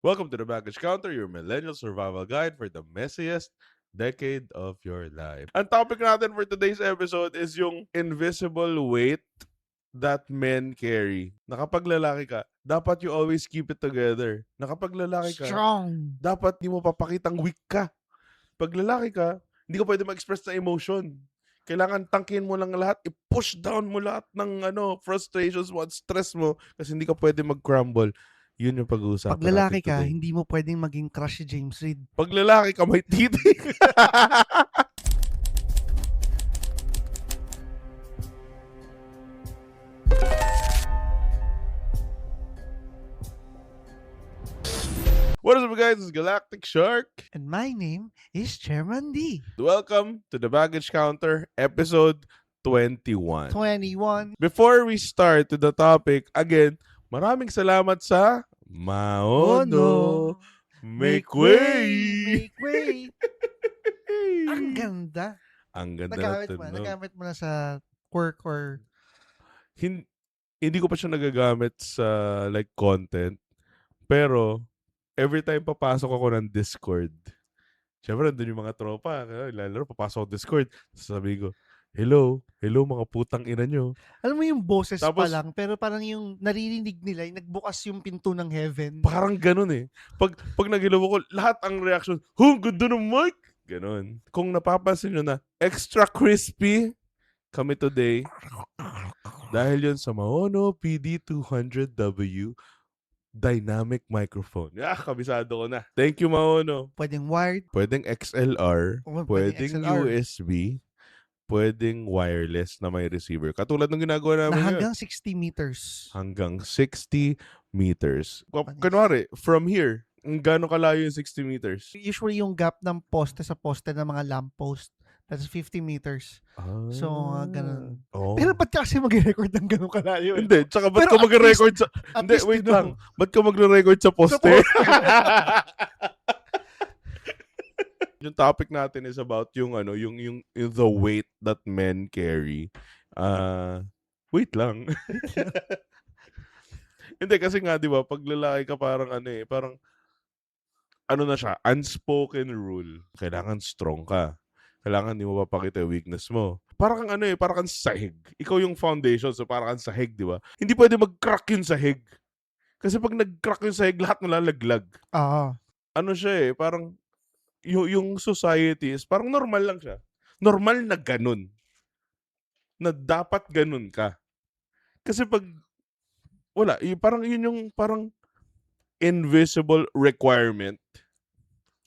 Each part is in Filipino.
Welcome to the Baggage Counter, your millennial survival guide for the messiest decade of your life. Ang topic natin for today's episode is yung invisible weight that men carry. Na kapag lalaki ka, dapat you always keep it together. Na kapag lalaki ka, Strong. dapat di mo papakitang weak ka. Pag lalaki ka, hindi ka pwede mag-express na emotion. Kailangan tangkin mo lang lahat, i-push down mo lahat ng frustrations mo at stress mo kasi hindi ka pwede mag-crumble. Yun yung Pag pag-uusapan natin lalaki ka, today. hindi mo pwedeng maging crush si James Reid. Pag lalaki ka, may titi. What is up, guys? This is Galactic Shark. And my name is Chairman D. Welcome to the Baggage Counter, episode 21. 21. Before we start to the topic, again, maraming salamat sa Maono. Make way! Make way. Ang ganda. Ang ganda Nagamit natin, mo. no? Nagamit mo na sa work or... Hindi ko pa siya nagagamit sa like content. Pero, every time papasok ako ng Discord, syempre nandun yung mga tropa, lalaro, papasok ako Discord, sasabi ko, hello mga putang ina nyo. Alam mo yung boses pa Tapos- lang, pero parang yung naririnig nila, yung nagbukas yung pinto ng heaven. Parang ganun eh. Pag nagilaw ko, lahat ang reaction, ganda ng mic! Ganun. Kung napapansin nyo na, extra crispy kami today. Dahil yun sa Maono PD200W dynamic microphone. Kabisado ko na. Thank you, Maono. Pwedeng wired. Pwedeng XLR, O, pwedeng XLR. USB, pwedeng wireless na may receiver. Katulad ng ginagawa Na namin hanggang 60 meters. hanggang 60 meters. Panis. Kunwari, from here, gaano kalayo yung 60 meters? Usually yung gap ng poste sa poste ng mga lamppost, that's 50 meters. So, ganun. Oh. Pero ba't ka kasi mag-record ng ganun kalayo? Hindi, tsaka ba't Pero ka mag-record sa... At Hindi, least wait you know. lang. Ba't ka mag-record sa poste? poste. Yung topic natin is about yung yung the weight that men carry. Wait lang. Hindi kasi nga 'di ba, pag lalaki ka parang parang na siya, unspoken rule. Kailangan strong ka. Kailangan di mo papakita yung weakness mo. Parang kang parang kang sahig. Ikaw yung foundation, so parang kang sahig, di ba? Hindi pwede mag-crack yung sahig. Kasi pag nag-crack yung sahig, lahat nalalaglag. Oo. Ano siya parang yung society is parang normal lang siya. Normal na ganun. Na dapat ganun ka. Kasi pag wala, parang yun yung parang invisible requirement.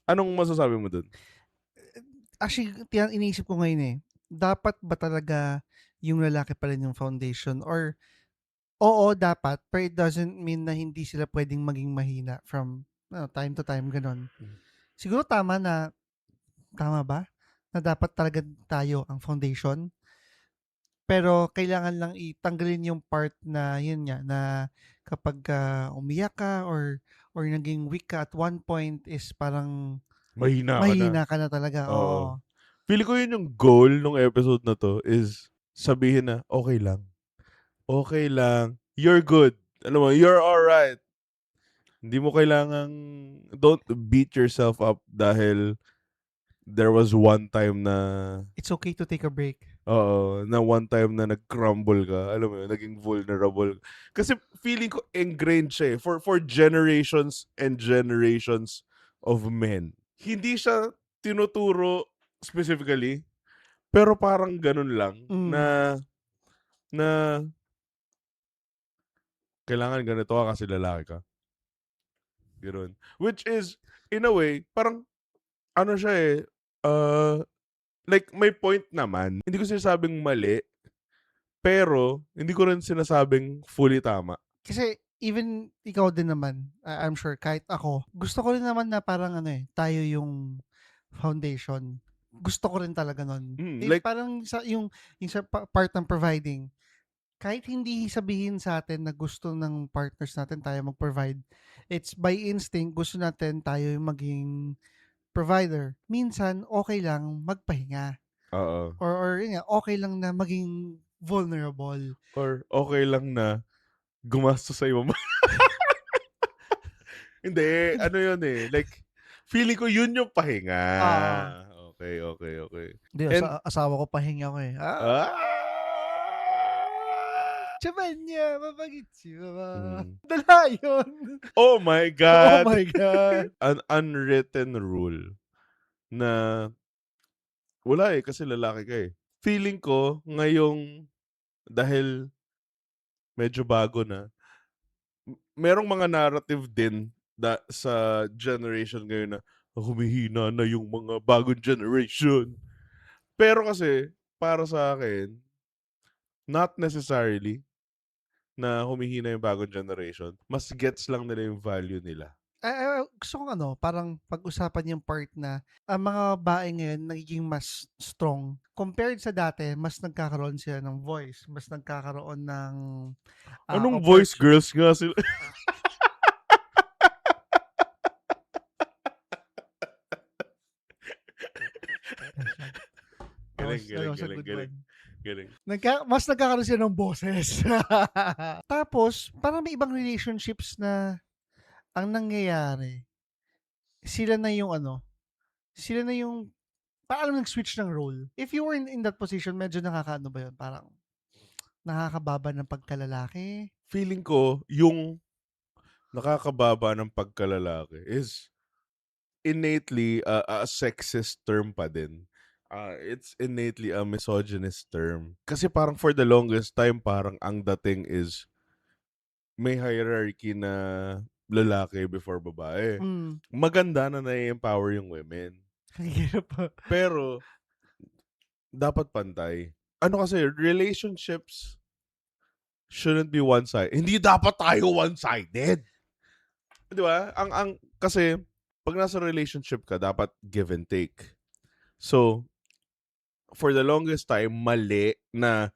Anong masasabi mo dun? Actually, iniisip ko ngayon dapat ba talaga yung lalaki pa rin yung foundation? Or, oo, dapat, but it doesn't mean na hindi sila pwedeng maging mahina from time to time, ganon. Siguro tama ba? Na dapat talaga tayo ang foundation. Pero kailangan lang itanggalin yung part na yun nga, na kapag umiyak ka or naging weak ka at one point is parang Mahina ka na talaga. Oo. Oo. Feeling ko yun yung goal ng episode na to is sabihin na, okay lang. Okay lang. You're good. Alam mo, you're alright. Hindi mo kailangang, don't beat yourself up dahil there was one time na, It's okay to take a break. na one time na nag-crumble ka. Alam mo yun, naging vulnerable. Kasi feeling ko ingrained siya for generations and generations of men. Hindi siya tinuturo specifically, pero parang ganun lang na kailangan ganito ka kasi lalaki ka. Ganun. Which is, in a way, parang siya like may point naman. Hindi ko sinasabing mali, pero hindi ko rin sinasabing fully tama. Kasi even ikaw din naman, I'm sure kahit ako, gusto ko rin naman na parang tayo yung foundation. Gusto ko rin talaga nun. Like, parang yung sa part ng providing, kahit hindi sabihin sa atin na gusto ng partners natin tayo mag-provide, it's by instinct, gusto natin tayo yung maging provider. Minsan, okay lang magpahinga. oo. Or yun nga, okay lang na maging vulnerable. Or okay lang na gumastos sa ibang Hindi, ano yun eh, like, feeling ko yun yung pahinga. Oo. Okay, okay, okay. Hindi, And, asawa ko pahinga ko, eh. ah! Tiyaman niya, mapag-itsura. Mm. Dala yun. Oh my Oh God! my God. An unwritten rule na wala eh, kasi lalaki ka eh. Feeling ko, ngayong dahil medyo bago na, merong mga narrative din sa generation ngayon na humihina na yung mga bagong generation. Pero kasi, para sa akin, not necessarily na humihina yung bagong generation. Mas gets lang nila yung value nila. Gusto kong parang pag-usapan yung part na ang mga babae ngayon nagiging mas strong. Compared sa dati, mas nagkakaroon sila ng voice, mas nagkakaroon ng Anong voice opportunity. girls nga sila? Galing, galing, Sa galing, good galing. one. Galing. Mas nagkakaroon sila ng boses. Tapos, parang may ibang relationships na ang nangyayari, sila na yung sila na yung parang nag-switch ng role. If you were in that position, medyo nakakaano ba yun? Parang nakakababa ng pagkalalaki. Feeling ko, yung nakakababa ng pagkalalaki is innately a sexist term pa din. It's innately a misogynist term. Kasi parang for the longest time, parang ang dating is may hierarchy na lalaki before babae. Mm. Maganda na nai-empower yung women. Ang hirap pa. Pero, dapat pantay. Ano kasi, relationships shouldn't be one-sided. Hindi dapat tayo one-sided. Di ba? Kasi, pag nasa relationship ka, dapat give and take. So, for the longest time, mali na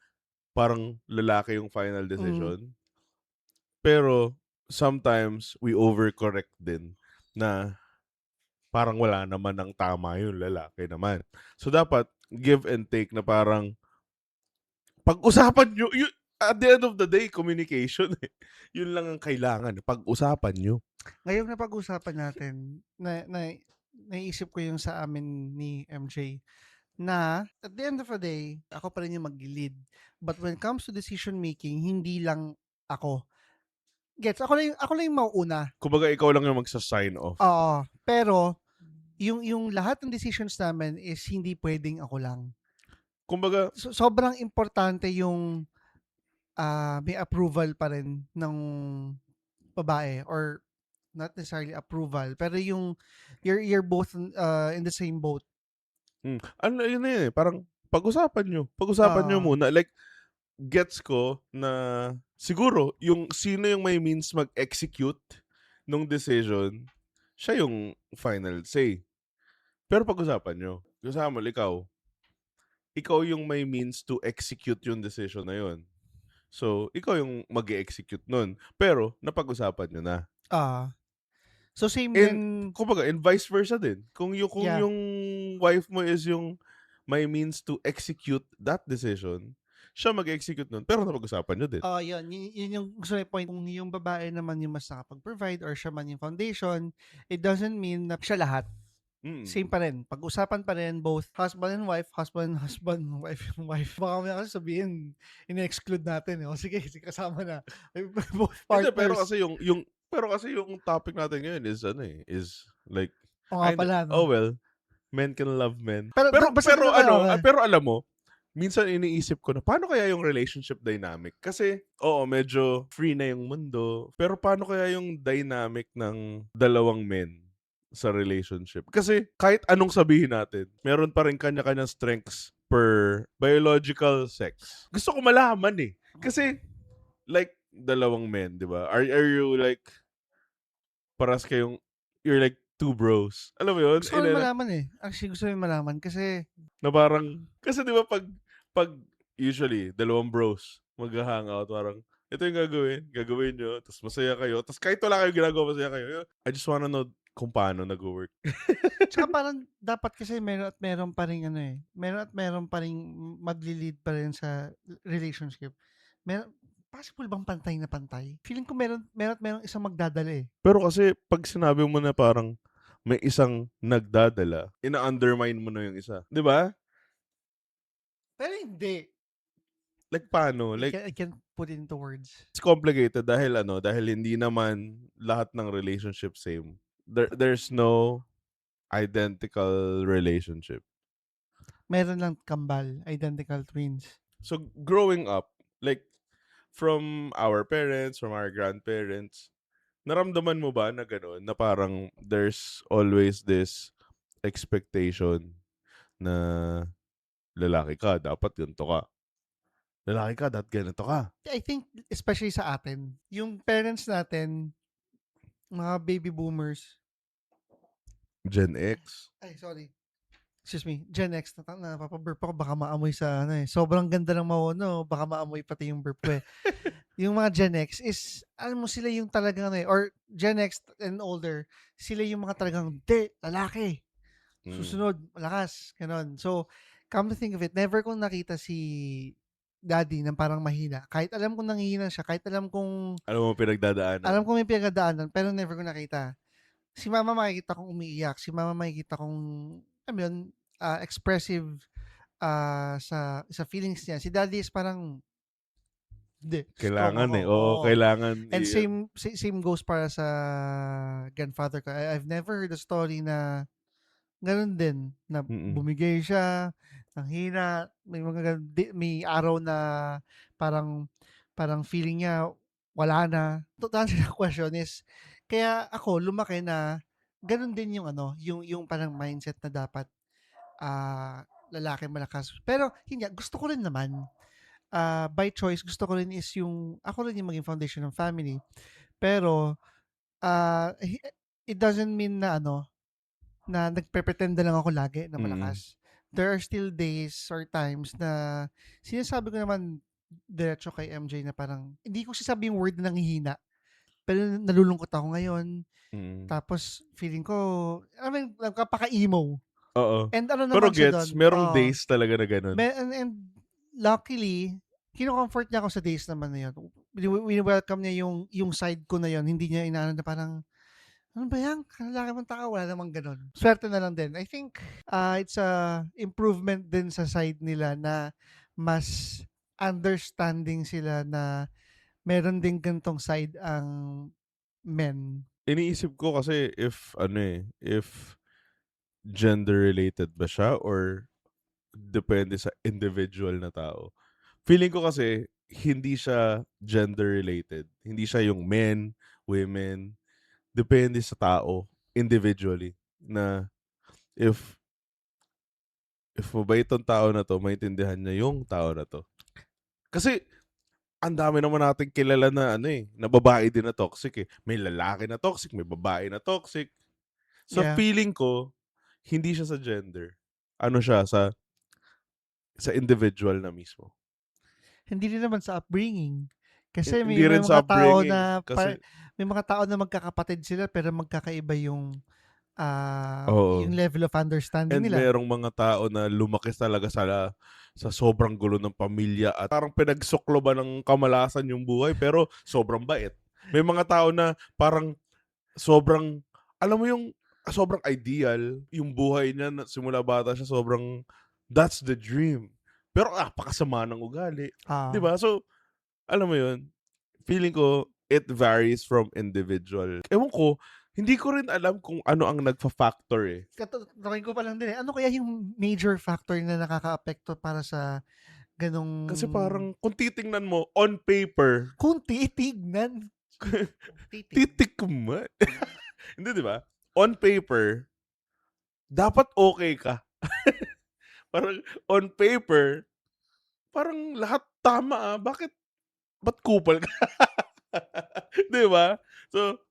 parang lalaki yung final Mm. decision. Pero, sometimes, we overcorrect din na parang wala naman ng tama yung lalaki naman. So, dapat, give and take na parang, pag-usapan nyo, at the end of the day, communication eh. Yun lang ang kailangan. Pag-usapan nyo. Ngayong napag-usapan natin, naisip ko yung sa amin ni MJ na at the end of the day, ako pa rin yung mag-lead. But when it comes to decision making, hindi lang ako. Gets, ako lang yung mauuna. Kumbaga, ikaw lang yung magsa-sign off. Oo, pero yung lahat ng decisions namin is hindi pwedeng ako lang. Kumbaga, Sobrang importante yung may approval pa rin ng babae or not necessarily approval, pero yung you're both in the same boat. ano yun na yun eh, parang pag-usapan nyo. Pag-usapan nyo Ah, muna. Like, gets ko na siguro, yung sino yung may means mag-execute nung decision, siya yung final say. Pero pag-usapan nyo. Kasama ikaw yung may means to execute yung decision na yun. So, ikaw yung mag-execute nun. Pero, napag-usapan nyo na. so same And, din, kumbaga, and vice versa din. Kung yeah. yung wife mo is yung may means to execute that decision, siya mag-execute nun. Pero napag-usapan nyo din. Yun yung gusto ko point. Kung yung babae naman yung mas nakapag-provide or siya man yung foundation, it doesn't mean na siya lahat. Same pa rin. Pag-usapan pa rin both husband and wife, husband, wife and wife. Baka may kasi sabihin, in-exclude natin. O sige, kasama na. Both Hindi, partners. pero kasi yung topic natin ngayon is like, O nga pala, no? oh well, men can love men. Pero, basta Pero doon na tayo, okay. pero alam mo, minsan iniisip ko na paano kaya yung relationship dynamic? Kasi, oo, medyo free na yung mundo. Pero paano kaya yung dynamic ng dalawang men sa relationship? Kasi kahit anong sabihin natin, meron pa rin kanya-kanyang strengths per biological sex. Gusto ko malaman eh. Kasi, like, dalawang men, di ba? Are you like, you're like two bros. Alam mo yun? Gusto ko rin malaman eh. Actually, gusto ko rin malaman kasi Na parang, kasi di ba pag usually, dalawang bros, mag-hangout, parang, ito yung gagawin nyo, tapos masaya kayo, tapos kahit wala kayo ginagawa, masaya kayo. I just wanna know kung paano nag-work. tsaka parang dapat kasi meron pa rin meron pa rin magli-lead pa rin sa relationship. Meron, possible bang pantay na pantay? Feeling ko merong isang magdadala, eh. Pero kasi 'pag sinabi mo na parang may isang nagdadala, ina-undermine mo na yung isa, 'di ba? Pero hindi. Like paano? Like I can't put it into words. it's complicated dahil ano, dahil hindi naman lahat ng relationship same. There's no identical relationship. Meron lang kambal, identical twins. So growing up, like from our parents, from our grandparents, naramdaman mo ba na gano'n, na parang there's always this expectation na lalaki ka, dapat ganito ka. Lalaki ka, dapat ganito ka. I think especially sa atin, yung parents natin, mga baby boomers, Gen X. ay sorry, excuse me, Gen X, napapaburp ako, baka maamoy sa ano eh. Sobrang ganda ng mahono, baka maamoy pati yung burp ko eh. Yung mga Gen X is, alam mo sila yung talagang ano eh, or Gen X and older, sila yung mga talagang, di, lalaki. Mm. Susunod, malakas, ganon. So, come to think of it, never kong nakita si daddy na parang mahina. Kahit alam kong nanghihina siya, kahit alam kong Alam mo pinagdadaanan. may pinagdadaanan, pero never ko nakita. Si mama makikita kong umiiyak, si mama makikita kong, alam mo yun, expressive sa feelings niya. Si daddy is parang, hindi, strong Kailangan ako. eh. Oo, Oo. kailangan. And same goes para sa grandfather ko. I've never heard a story na ganun din, na Mm-mm. bumigay siya, nanghina, may mga may araw na parang feeling niya wala na. To answer the question is, kaya ako lumaki na ganun din yung ano, yung parang mindset na dapat lalaki malakas. Pero yun nga, gusto ko rin naman, by choice, gusto ko rin is yung ako rin yung maging foundation ng family. Pero it doesn't mean na ano, na nagpe-pretend na lang ako lagi na Mm. malakas. There are still days or times na sinasabi ko naman diretso kay MJ na parang hindi ko sinasabi yung word na nanghihina, pero nalulungkot ako ngayon. Mm. Tapos feeling ko, I mean, nagkapaka-emo. Oo. And ano Pero naman siya gets, doon, merong days talaga na ganun. and luckily, kino-comfort niya ako sa days naman na yun. Wini-welcome niya yung side ko na yun. Hindi niya inaano na parang, ano ba yan? Lalaki mong tao, wala namang ganun. Swerte na lang din. I think it's a improvement din sa side nila na mas understanding sila na meron din gantong side ang men. Iniisip ko kasi if gender related ba siya or depende sa individual na tao. Feeling ko kasi hindi siya gender related. Hindi siya yung men, women. Depende sa tao individually na if mabait tong tao na 'to, maintindihan niya yung tao na 'to. Kasi ang dami naman nating kilala na na babae din na toxic eh. May lalaki na toxic, may babae na toxic. So Yeah. feeling ko, hindi siya sa gender. Ano siya sa individual na mismo. Hindi rin naman sa upbringing. Kasi Hindi may rin sa mga tao upbringing na kasi may mga tao na magkakapatid sila pero magkakaiba yung oo. level of understanding And nila. merong mga tao na lumaki talaga sa sobrang gulo ng pamilya at parang pinagsukloban ng kamalasan yung buhay pero sobrang bait. May mga tao na parang sobrang, alam mo yung sobrang ideal yung buhay niya na simula bata siya, sobrang that's the dream. Pero napakasama ng ugali. 'Di ba? So, alam mo yun, feeling ko it varies from individual. Ewan ko, hindi ko rin alam kung ano ang nagfa-factor eh. Tatanungin ko pa lang din eh, ano kaya yung major factor na nakakaapekto para sa ganong Kasi parang kung titingnan mo on paper, kung titignan. titikman. Hindi, 'di ba? On paper, dapat okay ka. Parang on paper, parang lahat tama ba't kupal ka? 'Di ba? So,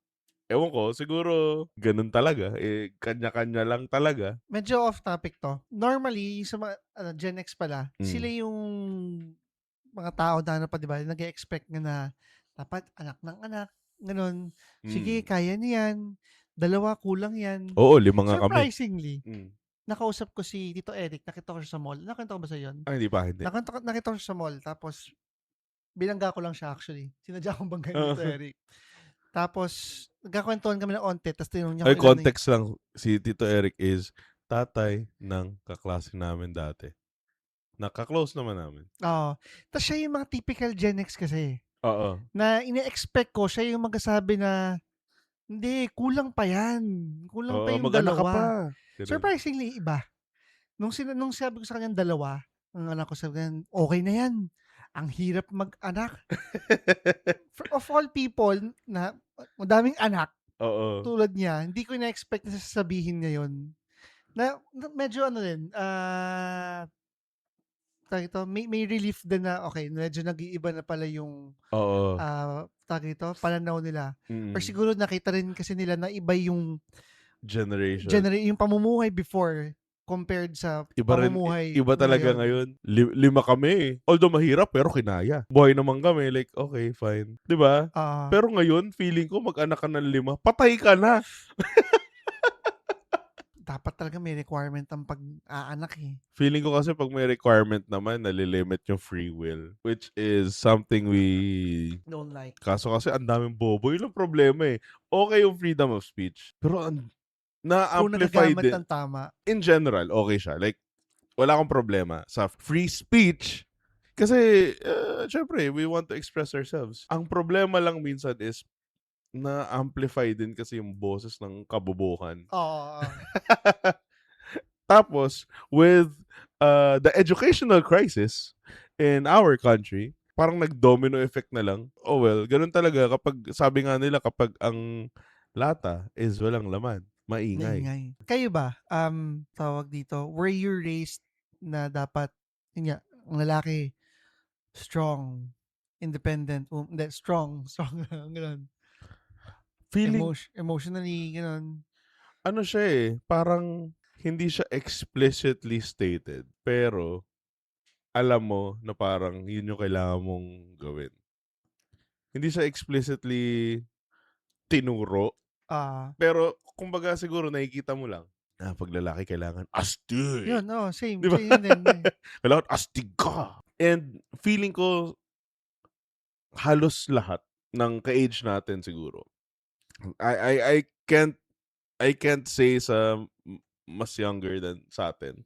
ewan ko, siguro ganun talaga, kanya-kanya lang talaga. Medyo off topic to. Normally, sa mga Gen X pala, sila Mm. yung mga tao na ano pa, 'di ba, nag-e-expect nga na dapat anak ng anak, gano'n. Sige, Mm. kaya niyan, 2 kulang yan. Oo, 5 nga kami. Surprisingly, Mm. nakausap ko si Tito Eric, nakita ko siya sa mall. Nakita ko ba sa'yo yun? Hindi pa, hindi. Nakita ko siya sa mall, tapos Binangga ko lang siya actually. Sinadya kong banggain Oo. Tito Eric. Tapos nagkakwentuhan kami ng onte tapos tinanong niya Ay, kung ilan na context lang. Si Tito Eric is tatay ng kaklase namin dati. Naka-close naman namin. oo. Tapos siya yung mga typical Gen X kasi, Oo. na ine-expect ko siya yung magsasabi na, "Hindi, kulang pa yan. Kulang pa Oo, yung mag-anak ka pa. dalawa." Ganun. Surprisingly iba. Nung sabi ko sa kanyang dalawa, ang anak ko sabi niya, "Okey na yan. Ang hirap mag-anak." Of all people na madaming anak Oo. tulad niya, hindi ko ina-expect na sasabihin niya yun. Na medyo ano din, tawag dito, may relief din na, okey medyo nag-iiba na pala yung, Oo. tawag dito, pananaw nila. Or Mm. siguro nakita rin kasi nila na iba yung Generation. yung pamumuhay before compared sa Iba rin, pamumuhay iba talaga ngayon. ngayon. 5 kami eh. Although mahirap pero kinaya. Buhay naman kami like, okay, fine. 'Di ba? Oo. Pero ngayon, feeling ko mag-anak ka ng 5, patay ka na. Dapat talaga may requirement ang pag-aanak, eh. Feeling ko kasi 'pag may requirement naman, nalilimit yung free will. Which is something we Don't like. kaso kasi ang daming bobo. Yun ang problema eh. Okay yung freedom of speech. Pero Kung na-amplify nagagamit din. ng tama. In general, okay siya. Like, wala akong problema sa free speech. Kasi, syempre, we want to express ourselves. Ang problema lang minsan is, na-amplify din kasi yung boses ng kabobohan. Oo, oo. Tapos, with the educational crisis in our country, parang nag-domino effect na lang. Oh well, ganun talaga kapag, sabi nga nila, kapag ang lata is walang laman, maingay. Maingay. Kayo ba, tawag dito, were you raised na dapat, yun nga, ang lalaki, strong, independent, hindi, strong, gano'n. Feeling, Emotionally, gano'n. ano siya eh, parang hindi siya explicitly stated, pero alam mo na parang yun yung kailangan mong gawin. Hindi siya explicitly tinuro, Ah, pero kumbaga siguro nakikita mo lang na pag lalaki kailangan astig. yun, same, Di ba? yun din, eh. Kailangan astig ka. And feeling ko halos lahat ng ka-age natin siguro. I can't say sa mas younger than sa atin.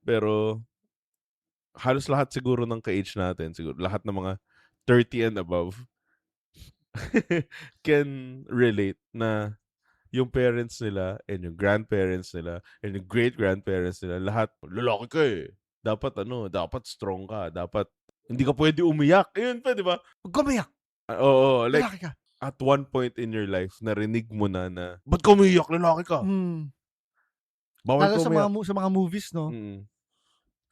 Pero halos lahat siguro ng ka-age natin, siguro lahat ng mga 30 and above can relate na yung parents nila and yung grandparents nila and yung great-grandparents nila, lahat, lalaki ka eh. Dapat dapat strong ka. Dapat hindi ka pwede umiyak. Ayun pa, di ba? "Huwag ka umiyak, Oo, like, lalaki ka." at one point in your life, narinig mo na ba't ka umiiyak? Lalaki ka. Bawal Lalo ka umiyak. sa mga movies, 'no? Mm.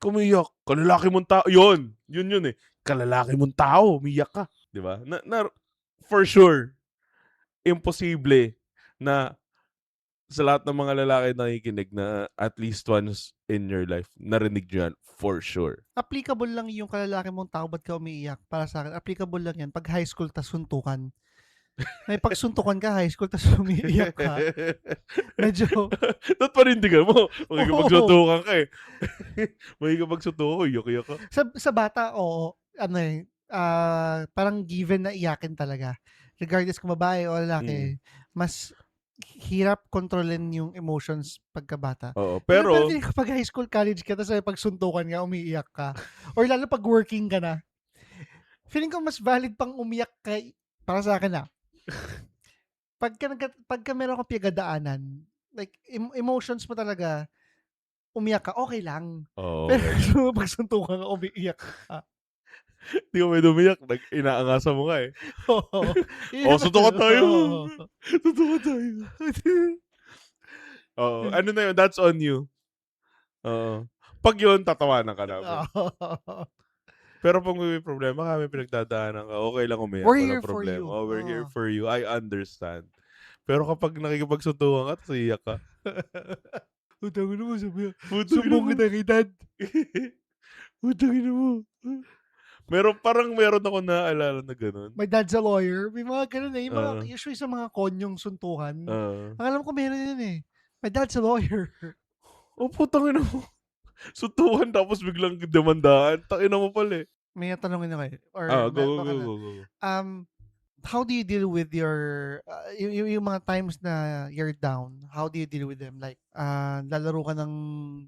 Kumiyak, kalalaki mong tao, yun eh. Kalalaki mong tao, umiyak ka, 'di ba? For sure, imposible na sa lahat ng mga lalaki na nakikinig na at least once in your life narinig niyo yan, for sure. Applicable lang yung kalalaki mong tao, ba't ka umiiyak? Para sa'kin applicable lang yan 'pag high school tas suntukan. May pagsuntukan ka high school tas umiiyak ka, medyo Dapat panindigan mo, oo. makikipagsuntukan ka eh. Makikipagsuntukan ko, iyak-iyak ka. Sa bata, oo, ano, eh, parang given na iyakin talaga. Regardless kung babae o Mm. lalaki, mas hirap kontrolin yung emotions pagkabata. Oo, Pero pero feeling ko 'pag high school, college ka tas may pagsuntukan ka, umiiyak ka or lalo 'pag working ka na, feeling ko mas valid pang umiyak ka para sa'kin, pagka meron kang pinagdadaanan, like emotions mo talaga, umiyak ka, okey lang. oo, Pero okey lang. gusto mo pagsuntukan ka, umiiyak ka. 'Di ka puwede umiyak, inaangasan mo nga eh. Oo, yun Oh, naman, suntukan tayo. oo. Suntukan tayo. Oo, ano na yun, that's on you. Oo. 'Pag yun, tatawanan ka namin. Oo. Pero 'pag may problema ka, may pinagdadaanan ka, okey lang umiyak, We're walang here for problema. you, Oh, we're here oo. for you, I understand. Pero kapag nakikipagsuntukan ka ta's iiyak ka, Putang ina mo, putang ina sumbong mo. kita kay dad. Putang ina mo. Meron akong naaalala na gano'n. My dad's a lawyer, may mga gano'n, eh, yung mga Oo, usually sa mga konyong suntukan, oo. ang alam ko meron yun, eh. My dad's a lawyer. Oh, putang ina mo. Suntukan tapos biglang demandaan, tangina mo pala, eh. may tatanungin ako, eh, or Go, go, baka go, na go, go. um, how do you deal with your, yung mga times na you're down, how do you deal with them? Like, lalaro ka ng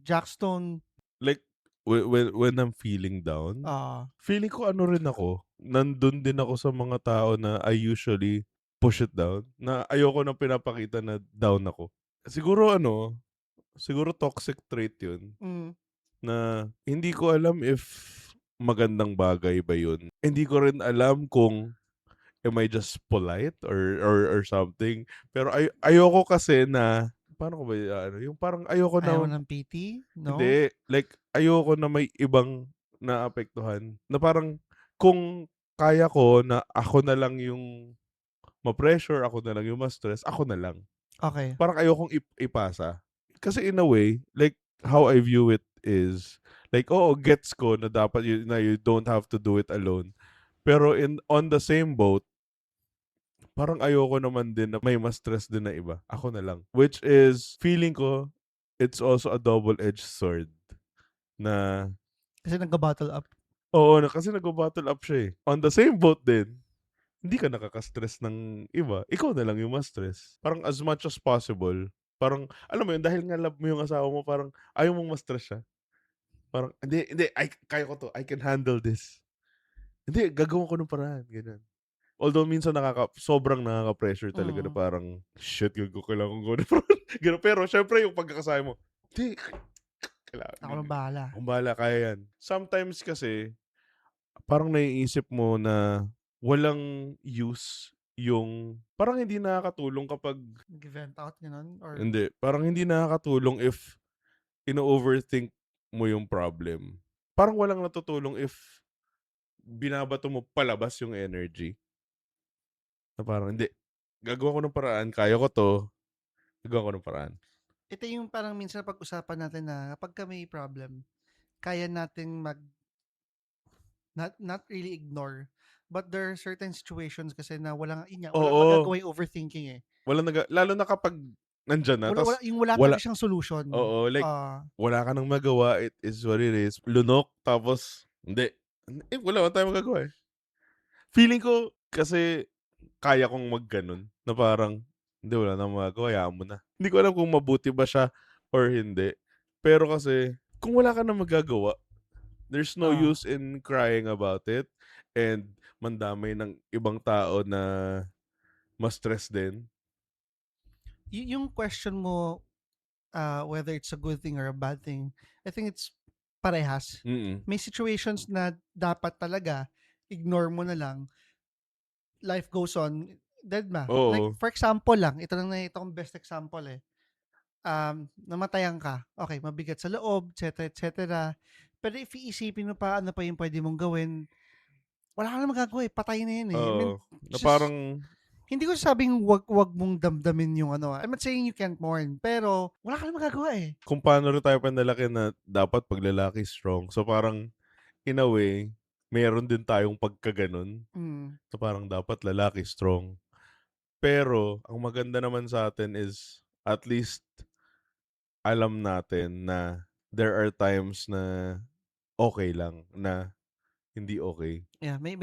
Jackstone, Like, when I'm feeling down, ah, feeling ko ano rin ako, nandun din ako sa mga tao na I usually push it down, na ayoko na pinapakita na down ako. Siguro ano, siguro toxic trait yun, hmm, na hindi ko alam if magandang bagay ba yun. Hindi ko rin alam kung am I just polite or something. Pero ayoko kasi na, paano ko ba ano, yung parang ayoko ayaw mo na, ng PT, no? hindi, like ayoko na may ibang naapektuhan. Na parang kung kaya ko na ako na lang yung ma-pressure, ako na lang yung ma-stress, ako na lang. Okay. Parang ayokong ipasa. Kasi in a way, like how I view it is, like oo, gets ko na dapat na you don't have to do it alone. Pero on the same boat, parang ayoko naman din na may ma-stress din na iba. Ako na lang. Which is, feeling ko, it's also a double-edged sword. Na, Kasi nagka-bottle up. oo, kasi nag-battle up siya eh. On the same boat din, hindi ka nakaka-stress ng iba. Ikaw na lang yung ma-stress. Parang as much as possible, parang, alam mo yun, dahil nga love mo yung asawa mo, parang ayaw mong ma-stress siya. Parang, hindi, kaya ko to. I can handle this. Hindi, gagawin ko ng paraan. Ganun. Although minsan sobrang nakaka-pressure talaga na Mm. parang, shit, kailangan kong gawin ng paraan. Ganun. Pero syempre yung pagkakasaya mo, hindi, kailangan, Ako na bahala. kung bahala, kaya yan. Sometimes kasi, parang naiisip mo na walang use yung, parang hindi nakakatulong kapag, Nag-vent out, gano'n? Or, hindi, parang hindi nakakatulong if ino-overthink mo yung problem. Parang walang natutulong if binabato mo palabas yung energy. Na parang, hindi, gagawa ko ng paraan, kaya ko to, gagawa ko ng paraan. ito yung parang minsan pag-usapan natin na kapagka may problem, kaya nating not really ignore, but there are certain situations kasi na walang yun nga, walang Oo, magagawa yung overthinking, eh. lalo na kapag nandyan na, Wala tas yung wala wala, talaga siyang solution. oo, like, Ah, wala ka nang magawa, it is what it is, lunok, tapos, hindi, wala tayong magagawa eh. Feeling ko, kasi, kaya kong magganon, na parang, hindi, wala nang magagawa, hayaan mo na. Hindi ko alam kung mabuti ba siya, or hindi. Pero kasi, kung wala ka nang magagawa, there's no ah. use in crying about it, and mandamay ng ibang tao na ma-stress din. Yung question mo, whether it's a good thing or a bad thing, I think it's parehas. Mm. May situations na dapat talaga ignore mo na lang, life goes on, dedma. Like Oo. for example lang, ito ang best example, eh. Namatayan ka, okay, mabigat sa loob, et cetera, et cetera. Pero if iisipin mo pa ano pa yung puwede mong gawin, wala ka ng magagawa, eh, patay na yun, eh. I mean, Oo. Na just parang, hindi ko sabing wag mong damdamin yung ano, I'm not saying you can't mourn, pero wala ka ng magagawa, eh. kung paano rin tayo pinalaki na dapat 'pag lalaki strong. So parang, in a way, meron din tayong pagkagano'n. Hmm. So parang dapat lalaki strong. Pero ang maganda naman sa atin is at least alam natin na there are times na okay lang, na hindi okay. Yeah, may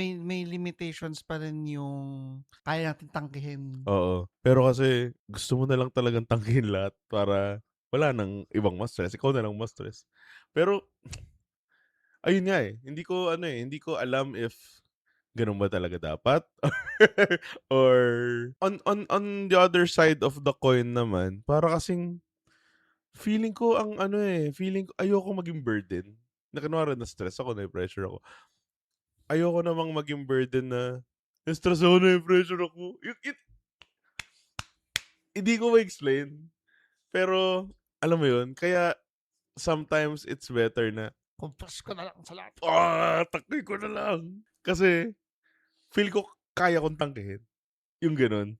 limitations pa rin yung kaya natin tanggihin. Oo. Pero kasi gusto mo na lang talagang tanggihin lahat para wala ng ibang ma-stress, ikaw na lang ma-stress. Pero ayun nga, eh, hindi ko alam if gano'n ba talaga dapat or on the other side of the coin naman, para kasing feeling ko ang ano, eh, feeling ko ayoko maging burden. Na kunwari na-stress ako, na-pressure ako. Ayoko namang maging burden na na-stress ako, na-pressure ako. Hindi ko ma-explain. Pero alam mo 'yun, kaya sometimes it's better na, Compress ko na lang sa lahat. takboy ko na lang. Kasi feel ko kaya kong tanggihin, yung gano'n.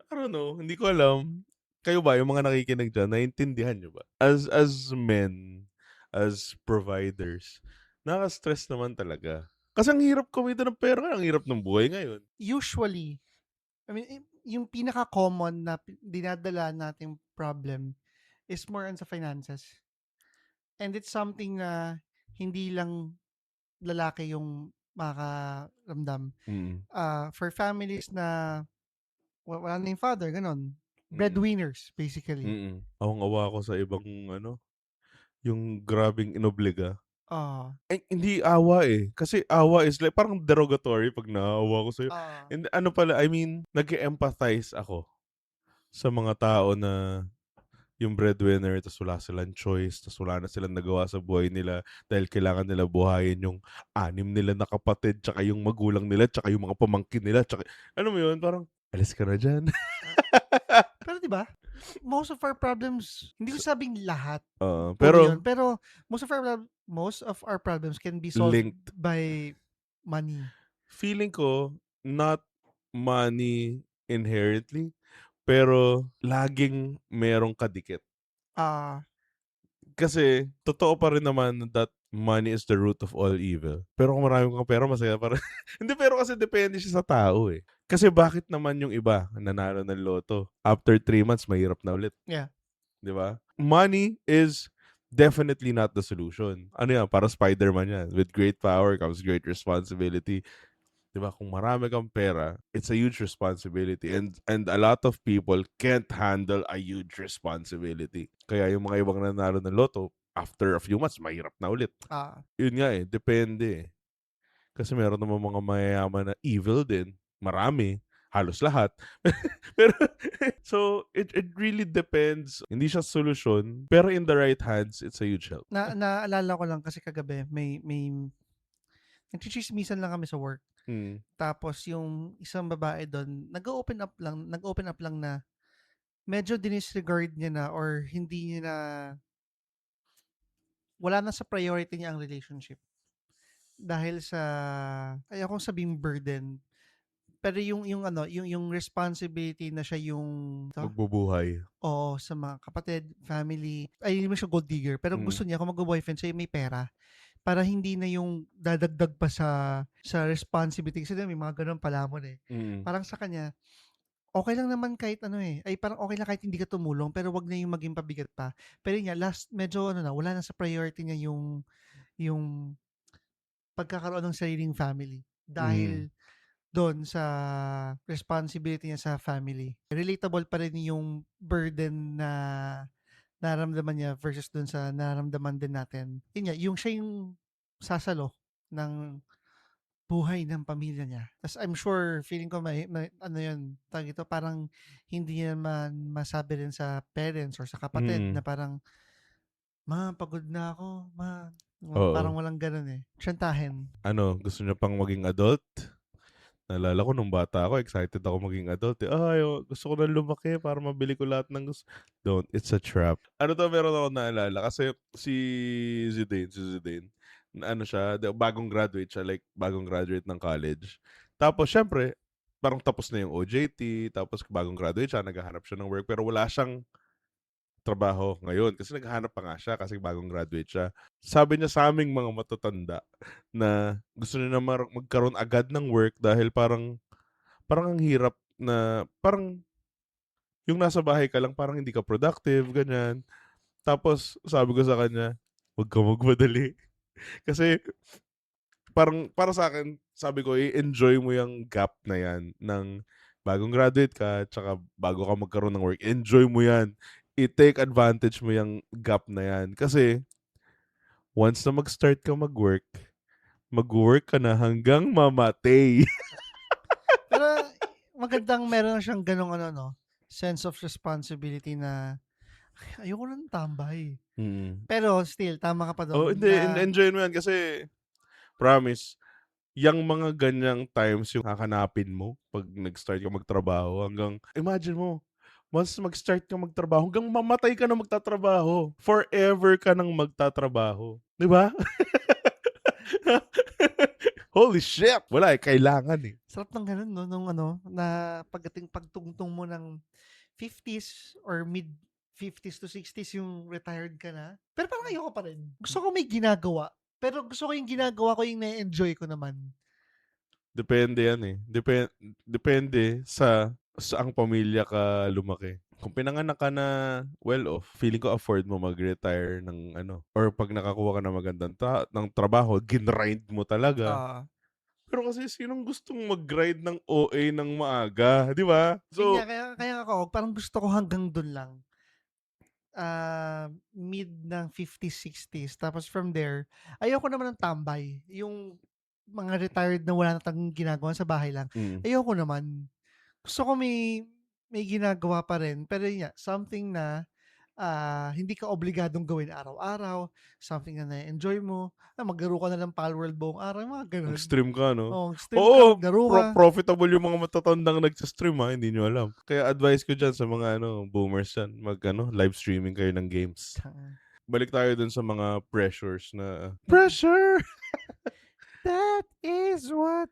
I don't know, hindi ko alam. Kayo ba, yung mga nakikinig diyan, naiintindihan niyo ba? As men, as providers, nakaka-stress naman talaga. Kasi ang hirap kumita ng pera, ang hirap ng buhay ngayon. Usually, I mean, yung pinaka-common na dinadala nating problem is more on sa finances. And it's something na hindi lang lalaki yung makakaramdam. Mm. For families na wala na yung father, gano'n. Mm. Breadwinners, basically. Mm. Awang-awa ako sa ibang yung grabeng inobliga. Oo. Eh, hindi awa, eh, kasi awa is like parang derogatory 'pag naawa ako sa'yo. Oo. And ano pala, I mean, nag-e-empathize ako sa mga tao na yung breadwinner ta's wala silang choice, ta's wala na silang nagawa sa buhay nila dahil kailangan nila buhayin yung 6 nila na kapatid, tsaka yung magulang nila, tsaka yung mga pamangkin nila, tsaka alam mo yun, parang, "Alis ka na diyan." Pero 'di ba, most of our problems, hindi ko sabing lahat, Oo, puro 'yun, pero pero most of our problems can be solved linked. by money. Feeling ko, not money inherently, pero laging merong kadikit. Ah, Kasi totoo pa rin naman that money is the root of all evil. Pero kung marami kang pera, masaya pa rin. Hindi, pero kasi depende siya sa tao, eh. Kasi bakit naman yung iba nanalo ng loto, after 3 months mahirap na ulit, yeah. 'di ba? Money is definitely not the solution. Ano yan, para Spider-Man yan. With great power comes great responsibility. 'Di ba? Kung marami kang pera, it's a huge responsibility, and a lot of people can't handle a huge responsibility. Kaya yung mga ibang nanalo ng loto, after a few months mahirap na ulit. Ah, Yun nga, eh, depende, eh. Kasi meron namang mga mayayaman na evil din, marami, halos lahat. Pero so it really depends. Hindi siya solusyon, pero in the right hands, it's a huge help. naalala ko lang kasi kagabi may nagtsitsismisan lang kami sa work. Mm. Tapos yung isang babae dun, nag-open up lang na medyo dinisregard niya na or hindi niya na, wala na sa priority niya ang relationship. Dahil sa, ayokong sabihing burden, pero yung responsibility na siya yung 'to, Magbubuhay. oo, sa mga kapatid, family. Ay, hindi naman siya gold digger, pero Mm. gusto niya kung magbo-boyfriend siya yung may pera. Para hindi na yung dadagdag pa sa responsibility, kasi may mga gano'n palamon, eh. Mm. Parang sa kanya, okey lang naman kahit ano, eh, ay parang okey lang kahit hindi ka tumulong, pero 'wag na yung maging pabigat pa. Pero yun nga, last medyo ano na, wala na sa priority niya yung pagkakaroon ng sariling family. Mm. Dahil dun sa responsibility niya sa family. Relatable pa rin yung burden na nararamdaman niya versus dun sa nararamdaman din natin. Yun nga, yung siya yung sasalo ng buhay ng pamilya niya. Tas I'm sure, feeling ko may ano yun, tawag dito, parang hindi niya naman masabi rin sa parents or sa kapatid na Mm. parang, "Ma, pagod na ako, ma." Parang Oo. walang gano'n, eh, tsantahin. Ano, gusto niyo pang maging adult? Naalala ko nung bata ako, excited ako maging adult, eh. "Ay, gusto ko na lumaki para mabili ko lahat ng gusto." Don't, it's a trap. Ano 'to, meron akong naalala kasi si Zidane, na ano siya, bagong graduate siya, like bagong graduate ng college. Tapos siyempre, parang tapos na yung OJT, tapos bagong graduate siya, naghahanap siya ng work, pero wala siyang trabaho ngayon kasi naghahanap pa nga siya kasi bagong graduate siya. Sabi niya sa aming mga matatanda na gusto niya na magkaroon agad ng work dahil parang parang ang hirap na parang yung nasa bahay ka lang parang hindi ka productive, ganyan. Tapos sabi ko sa kanya, "Wag kang magmadali." Kasi parang para sa akin, sabi ko, i-enjoy mo yung gap na yan ng bagong graduate ka tsaka bago ka magkaroon ng work. Enjoy mo yan. I-take advantage mo yung gap na yan. Kasi once na mag-start ka mag-work ka na hanggang mamatay. Pero magandang meron siyang gano'ng ano 'no, sense of responsibility na, "Ay, ayoko ng tambay." Mm. Pero still tama ka pa Oh, dun hindi, na, enjoyin mo yan kasi promise, yang mga ganyang times yung hahanapin mo 'pag nag-start ka magtrabaho hanggang imagine mo, once mag-start ka magtrabaho hanggang mamatay ka na magtatrabaho. Forever ka ng magtatrabaho, 'di ba? Holy shit! Wala, eh, kailangan, eh. sarap ng gano'n 'no, nung ano, na pagtungtong mo ng 50s or mid-50s to 60s yung retired ka na. Pero parang ayoko pa rin. Gusto ko may ginagawa, pero gusto ko yung ginagawa ko yung na-e-enjoy ko naman. Depende yan, eh. Depende sa saang pamilya ka lumaki. Kung pinanganak ka na well-off, feeling ko afford mo mag-retire ng ano, or 'pag nakakuha ka ng magandang ng trabaho, grinid mo talaga. Oo. Pero kasi sinong gustong mag-grind ng OA ng maaga, 'di ba? Yun nga, So, kaya ako parang gusto ko hanggang dun lang. Mid ng 50s, 60s tapos from there, ayoko naman ng tambay, yung mga retired na wala na talagang ginagawa, sa bahay lang, mm, ayoko naman. Gusto ko may ginagawa pa rin, pero yun nga, something na, hindi ka obligadong gawin araw-araw, something na na-e-enjoy mo, maglaro ka na lang Palworld buong araw, mga gano'n. mag-stream ka 'no? Oo, stream ka, Oo, maglaro ka. profitable yung mga matatandang nagse-stream, hindi niyo alam. Kaya advice ko diyan sa mga ano, boomers diyan, mag-ano, live streaming kayo ng games. Balik tayo dun sa mga pressures na pressure! That is what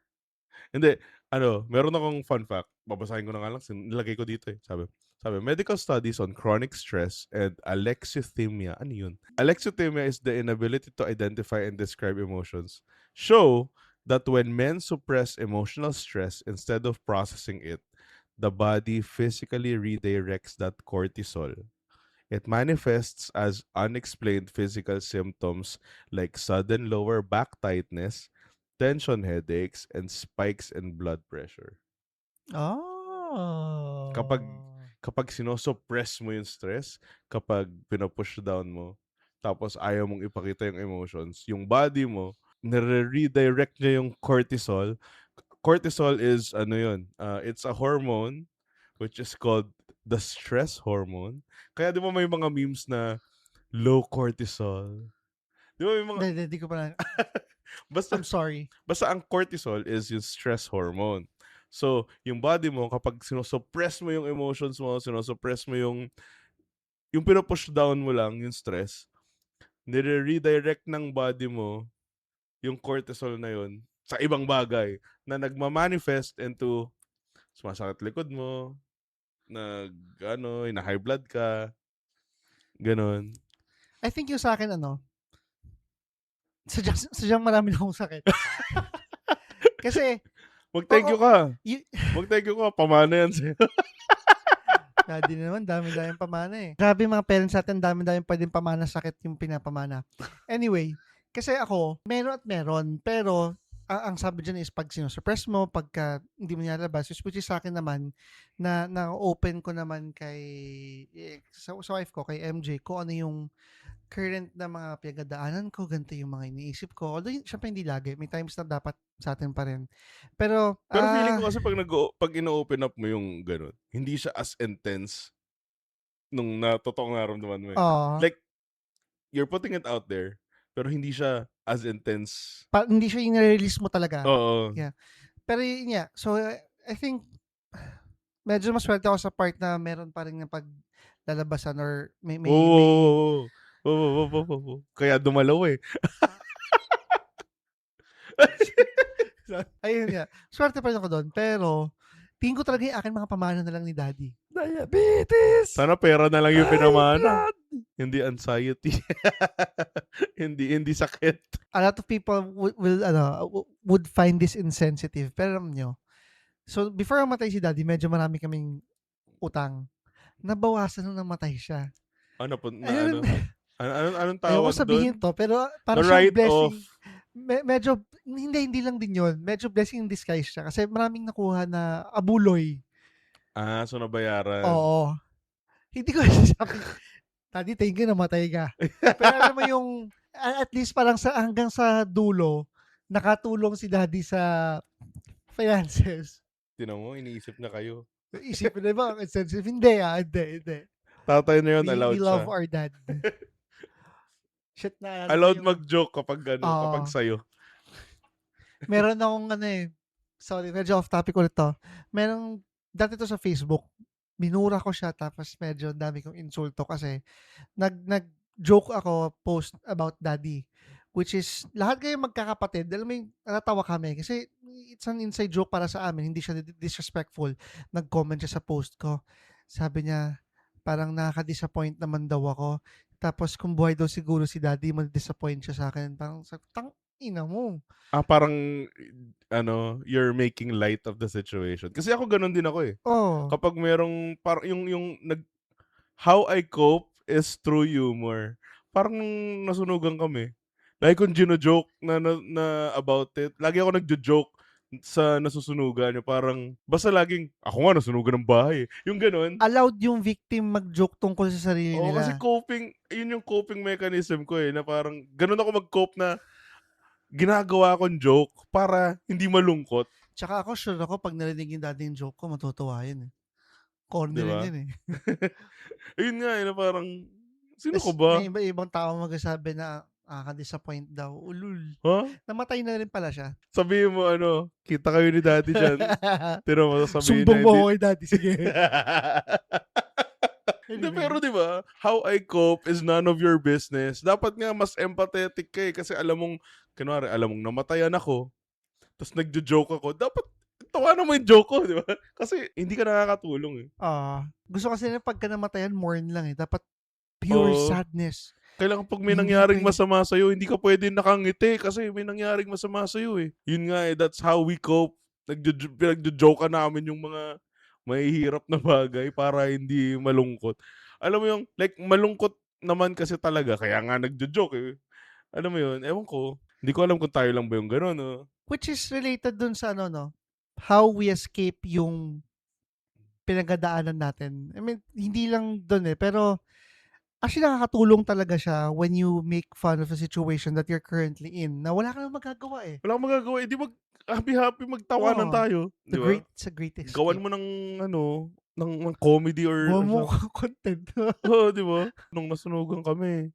Hindi, ano, meron akong fun fact. Babasahin ko na nga lang, nilagay ko dito eh. Sabi, medical studies on chronic stress and alexithymia. Ano yun? Alexithymia is the inability to identify and describe emotions. Show that when men suppress emotional stress instead of processing it, the body physically redirects that cortisol. It manifests as unexplained physical symptoms like sudden lower back tightness, tension headaches, and spikes in blood pressure. Kapag Oh. kapag sinosuppress mo yung stress, kapag pinapush down mo, tapos ayaw mong ipakita yung emotions, yung body mo, nire-redirect niya yung cortisol. Cortisol is ano yun, it's a hormone which is called the stress hormone. Kaya di ba may mga memes na low cortisol? Di ba may mga Hindi ko pa na basta I'm sorry. basta ang cortisol is yung stress hormone. So, yung body mo kapag sinosuppress mo yung emotions mo, sinosuppress mo yung pino-push down mo lang yung stress, nire-redirect ng body mo yung cortisol na yun sa ibang bagay na nagma-manifest into sumasakit likod mo, high blood ka, gano'n. I think yung sa'kin ano, sadyang marami na akong sakit. Kasi Mag-thank you oo, ka. yu Mag-thank you ka. Pamana yan sa'yo. Daddy na naman, dami-daming pamana, eh. Grabe mga parents natin, dami-daming puwedeng pamana, sakit yung pinapamana. Anyway, kasi ako, meron at meron, pero ang sabi diyan is 'pag sino-suppress mo, pagka hindi mo nilalabas, which is sa'kin naman, na-open ko naman kay, sa wife ko, kay MJ, kung ano yung current na mga pinagdadaanan ko, ganito yung mga iniisip ko. Although siyempre hindi lagi, may times na dapat sa'tin pa rin. Pero, Pero feeling ko kasi pag ino-open up mo yung gano'n, hindi siya as intense nung totoong nararamdaman mo, eh. oo, Like, you're putting it out there, pero hindi siya as intense. hindi siya yung nare-release mo talaga. Oo. Yeah. Pero yun nga, so I think medyo maswerte ako sa part na meron pa rin napaglalabasan or may Oo. Oo. Kaya dumalaw, eh. ayun nga, swerte pa rin ako dun. Pero tingin ko talaga yung akin mga pamana na lang ni daddy. Diabetes! Sana pera na lang yung High pinamana. blood! Hindi anxiety. hindi sakit. A lot of people would find this insensitive. Pero alam nyo, so before mamatay si daddy, medyo marami kaming utang. Nabawasan nung namatay siya. Ano po na Ayun, ano? Anong ayoko tawag sabihin dun? to, pero Na para siyang write-off. blessing. Medyo, hindi lang din yun. Medyo blessing in disguise siya. Kasi maraming nakuha na abuloy. So nabayaran. Oo. Hindi ko sasabi, Daddy, thank you, namatay ka. Pero alam mo yung, at least parang hanggang sa dulo, nakatulong si Daddy sa finances. Tinan mo, iniisip na kayo. Isipin na ba, ang expensive? Hindi, hindi. Tatay na yun, We allowed love siya. our dad. Shit, naalala ko Allowed yung, mag-joke kapag oo. sa'yo. Meron akong sorry, medyo off topic ulit to. Merong, dati to sa Facebook, minura ko siya tapos medyo dami kong insulto kasi nag-joke ako post about daddy. Which is, lahat kayo magkakapatid, alam mo yung natawa kami kasi it's an inside joke para sa amin, hindi siya disrespectful. Nag-comment siya sa post ko. Sabi niya, parang nakaka-disappoint naman daw ako. Tapos kung buhay daw siguro si daddy, mag-disappoint siya sa akin. Parang, tang ina mo. Parang, you're making light of the situation. Kasi ako ganun din ako, eh. Oh, Kapag merong, parang yung how I cope is through humor. Parang nasunugan kami. Lagi kong gino-joke na about it. Lagi ako nagjo-joke sa nasusunugan. Yung parang, basta laging, ako nga nasunugan ng bahay. Yung ganun. Allowed yung victim mag-joke tungkol sa sarili Oo, kasi nila. yun yung coping mechanism ko na parang, ganun ako mag-cope na ginagawa kong joke para hindi malungkot. Tsaka ako, sure ako, pag narinig yung daddy yung joke ko, matutuwa yun eh. Corny Di rin ba? yun eh. Ayun nga na parang, sino ka Tas ba? may iba-ibang tao magsasabi na nakaka-disappoint daw. Ulul. Ha? Namatay na rin pala siya. Sabihin mo kita kayo ni daddy dyan. Tira mo, sasabihin Sumbong na mo hindi. ako kay daddy. Sige. Hindi, Anyway. pero di ba, how I cope is none of your business. Dapat nga mas empathetic ka kasi alam mong, kunwari, alam mong namatayan ako, tapos nagjo-joke ako, dapat tawanan mo yung joke ko, di ba? Kasi hindi ka nakakatulong eh. Gusto kasi na pagka namatayan, mourn lang eh. Dapat pure Oo. sadness. Kailangan pag may Hindi nangyaring pwede. masama sa'yo, hindi ka pwede nakangiti kasi may nangyaring masama sa'yo eh. Yun nga that's how we cope. Nagjo-joke ka namin yung mga mahihirap na bagay para hindi malungkot. Alam mo yung, like, malungkot naman kasi talaga, kaya nga nagjo-joke eh. Alam mo yun, ewan ko. Hindi ko alam kung tayo lang ba yung gano'n, no? Which is related dun sa no? How we escape yung pinagdadaanan natin. I mean, hindi lang dun eh. Pero, actually nakakatulong talaga siya when you make fun of a situation that you're currently in na wala ka nang magagawa eh. Wala akong magagawa, eh, di happy-happy magtawanan Oo. tayo, di ba? It's a great Gawan escape. mo ng comedy or Momo something. content. Oo, di ba? Nung nasunugan kami,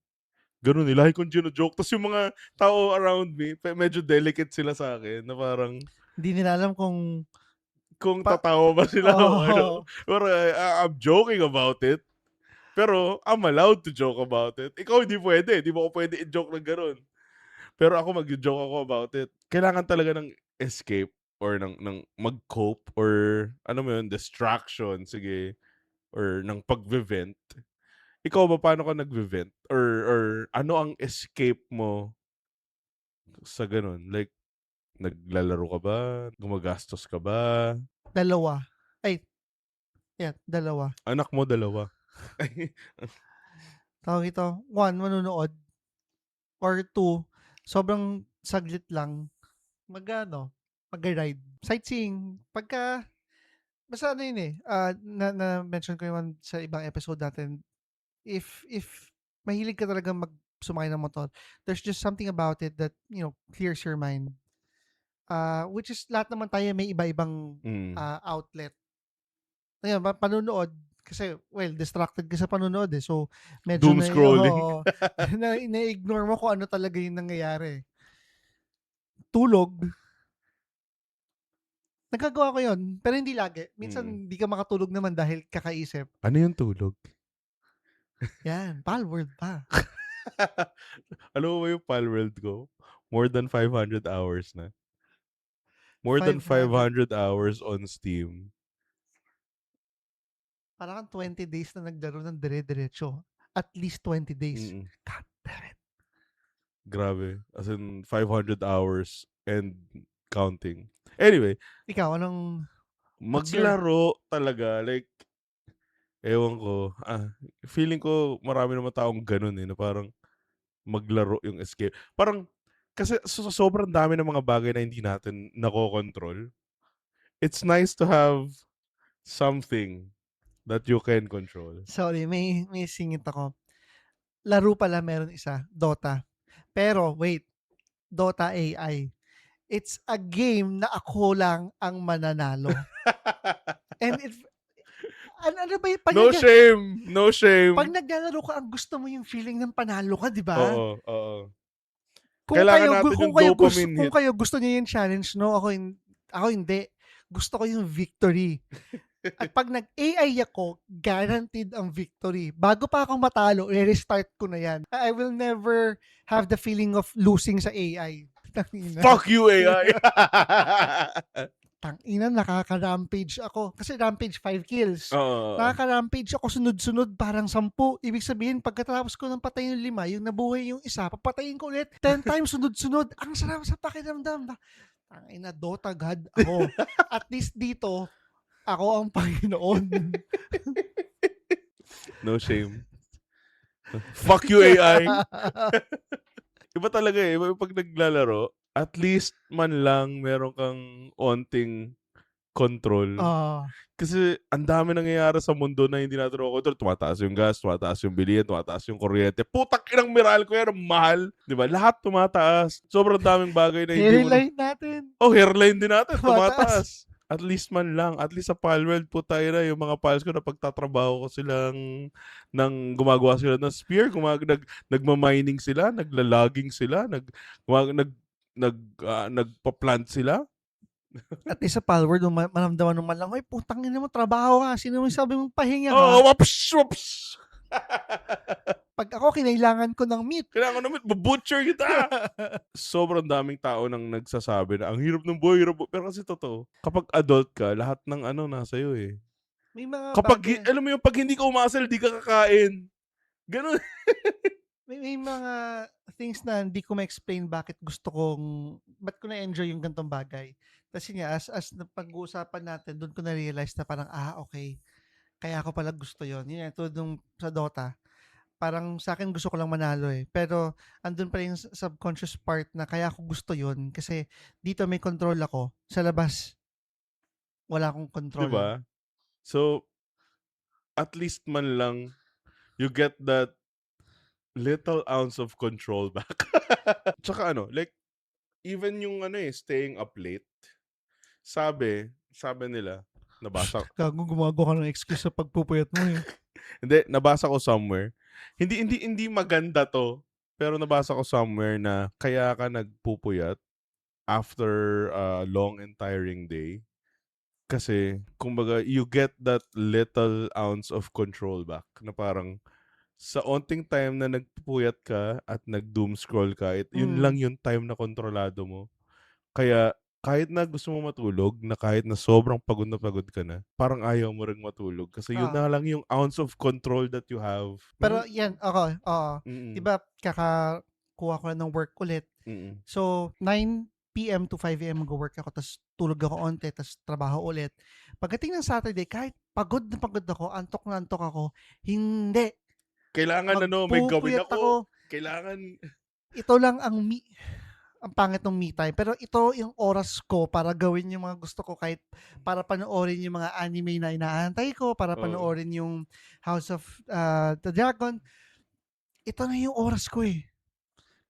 gano'n eh, lagi kong gino-joke. Tapos yung mga tao around me, medyo delicate sila sa akin na parang Hindi nila alam kung kung tatawa ba sila o ano. oh, Pero I'm joking about it. Pero I'm allowed to joke about it. Ikaw hindi pwede. Di mo ako pwede i-joke ng gano'n. Pero ako mag-joke ako about it. Kailangan talaga ng escape or ng mag-cope or ano mo yun, distraction, sige. Or ng pag-vent. Ikaw ba, paano ka nag-vent? Or ano ang escape mo sa ganun? Like, naglalaro ka ba? Gumagastos ka ba? dalawa. Ay, yeah, dalawa. Anak mo, dalawa. Tawag ito, 1, manonood. Or 2, sobrang saglit lang, mag-ride. Sightseeing. Basta ano yun eh, na-mention ko naman sa ibang episode natin, if mahilig ka talaga sumakay ng motor, there's just something about it that, clears your mind. Which is lahat naman tayo may iba-ibang outlet. Ayun, panunood, kasi, distracted ka sa panunood eh. So, medyo Doom scrolling. na-ignore mo kung ano talaga yung nangyayari. Tulog, nagagawa ko yun, pero hindi lagi. Minsan, di ka makatulog naman dahil kakaisip. Ano yung tulog? Yan, Palworld pa. Alam mo ba yung Palworld ko? More than 500 hours na. More than 500 hours on Steam. Parang 20 days na naglaro ng dire-diretso. At least 20 days. God damn it. Grabe. As in, 500 hours and counting. Anyway. Ikaw, anong... Maglaro talaga. Like, ewan ko. Feeling ko marami naman taong ganun eh. Na parang maglaro yung escape. Parang, kasi sobrang dami ng mga bagay na hindi natin nakokontrol. It's nice to have something that you can control. Sorry, may singit ako. Laro pala meron isa, Dota. Pero, wait, Dota AI. It's a game na ako lang ang mananalo. And ano ba yung... No shame. Pag naglalaro ka, ang gusto mo yung feeling ng panalo ka, di ba? Oo. Kung Dopamine hit. kayo gusto niyo yung challenge, no? Ako hindi. Gusto ko yung victory. At pag nag-AI ako, guaranteed ang victory. Bago pa ako matalo, i-restart ko na yan. I will never have the feeling of losing sa AI. Fuck you, AI! Tangina, nakaka-rampage ako. Kasi rampage 5 kills. Oo. Nakaka-rampage ako sunod-sunod parang 10. Ibig sabihin, pagkatapos ko ng patayin yung 5, yung nabuhay yung isa, papatayin ko ulit 10 times sunod-sunod. Ang sarap sa pakiramdam. Tangina, Dota God ako. At least dito, ako ang Panginoon. No shame. Fuck you, AI! Iba talaga eh. Iba pag naglalaro, at least man lang meron kang onting control. Oo. Kasi ang dami nangyayari sa mundo na hindi natin makontrol. Tumataas yung gas, tumataas yung bilihin, tumataas yung kuryente. Putang inang Meralco yan, ang mahal. Di ba? Lahat tumataas. Sobrang daming bagay na hindi mo na... Hairline natin. Oh, hairline din natin, Tumataas. tumataas. At least man lang. At least sa Palworld po tayo na yung mga pals ko na pagtatrabaho ko silang gumagawa sila ng spear, nagma-mining sila, nagla-logging sila, nagpa-plant sila. At least sa Palworld, maramdaman naman lang, "Uy, putang ina mo, trabaho ka. Sino mo sabi mong pahinga ka?" Oh, waps, waps. Pag ako, kinailangan ko ng meat. Kailangan naman, butcher kita. Sobrang daming tao nang nagsasabi na ang hirap ng buhay, hirap. Pero kasi totoo, kapag adult ka, lahat ng nasa iyo eh. May mga Kapag, alam mo yung pag hindi ka umasal, di ka kakain. Ganun. may mga things na hindi ko ma-explain ba't ko na-enjoy yung gantong bagay. Kasi nga, as napag-uusapan natin, doon ko na-realize na parang, okay, kaya ako pala gusto yon. Yun yan, tulad nung sa Dota. Parang sa akin gusto ko lang manalo eh. Pero andun pa rin yung subconscious part na kaya ako gusto yon kasi dito may control ako. Sa labas, wala akong Di control. ba? So, at least man lang, you get that little ounce of control back. Tsaka like, even yung staying up late, sabi nila, nabasa Gago, gumagawa ka ng excuse sa pagpupuyat mo eh. hindi, nabasa ko somewhere. Hindi maganda to, pero nabasa ko somewhere na kaya ka nagpupuyat after a long and tiring day. Kasi, kumbaga, you get that little ounce of control back. Na parang, sa onting time na nagpupuyat ka at nag-doom scroll ka, yun lang yung time na kontrolado mo. Kaya, kahit na gusto mo matulog, na kahit na sobrang pagod na pagod ka na, parang ayaw mo ring matulog. Kasi yun na lang yung ounce of control that you have. Pero yan, ako, oo. Mm-mm. Diba, kakakuha ko na ng work ulit. Mm-mm. So, 9 p.m. to 5 a.m. mag-work ako, tapos tulog ako onte, tapos trabaho ulit. Pagdating ng Saturday, kahit pagod na pagod ako, antok na antok ako, hindi. Kailangan may gawin Magpupuyat ako. Kailangan. Ito lang ang pangit ng me time. Pero ito yung oras ko para gawin yung mga gusto ko, kahit para panoorin yung mga anime na inaantay ko, para panoorin yung House of the Dragon. Ito na yung oras ko eh.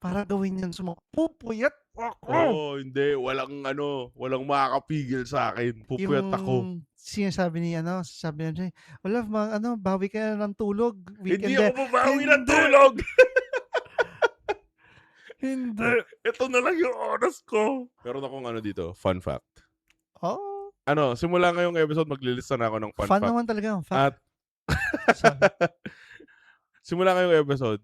Para gawin yun. Pupuyat ako. Hindi. Walang makakapigil sa akin. Pupuyat ako. Yung sinasabi sabi niya, wala, bawi ka na ng tulog. Hindi ako mabawi ng tulog! Hindi. Ito na lang yung oras ko. Meron akong dito, fun fact. Oh. Simula ngayong episode, maglilista na ako ng fun fact. Naman talaga ang fact. Simula ngayong episode,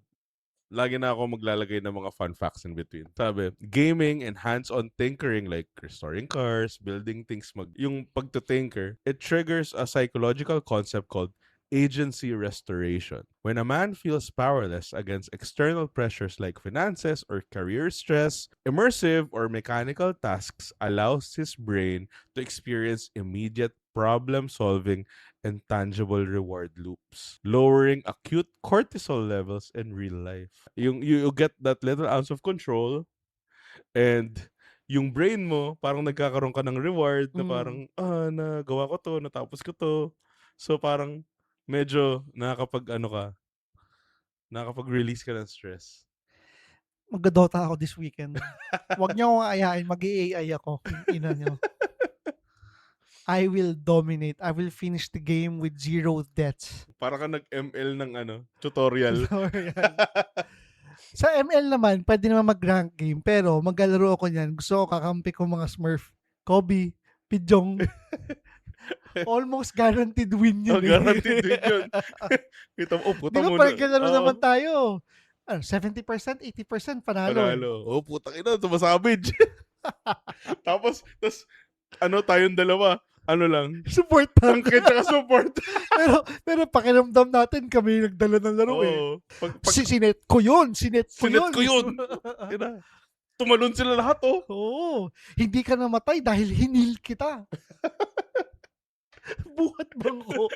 lagi na ako maglalagay ng mga fun facts in between. Sabi, gaming and hands-on tinkering like restoring cars, building things, yung pagto-tinker, it triggers a psychological concept called agency restoration. When a man feels powerless against external pressures like finances or career stress, immersive or mechanical tasks allows his brain to experience immediate problem-solving and tangible reward loops, lowering acute cortisol levels in real life. You get that little ounce of control, and yung brain mo, parang nagkakaroon ka ng reward na parang, nagawa ko to, natapos ko to. So parang, medyo nakakapag-release ka ng stress. Mag-Dota ako this weekend. Huwag niyo akong ayain, mag-AI ako. Ina niyo. I will dominate. I will finish the game with 0 deaths. Para ka nag-ML ng tutorial. Sa ML naman, pwede naman mag-rank game, pero maglalaro ako niyan. Gusto ko kakampi ko mga Smurf, Kobe, Pidjong. Almost guaranteed win yun. Guaranteed win yun. Kita mo, puta mo. Di ba parang gano'n naman tayo? 70%, 80% panalo. Putang ina, tumasabage. Tapos, tayong dalawa, lang. Support tank. Tangke tsaka support. pero pakiramdam natin, kami nagdala ng laro eh. Sinet ko yun. Tumalon sila lahat Oo. Hindi ka namatay dahil hinil kita. Buhat bangko.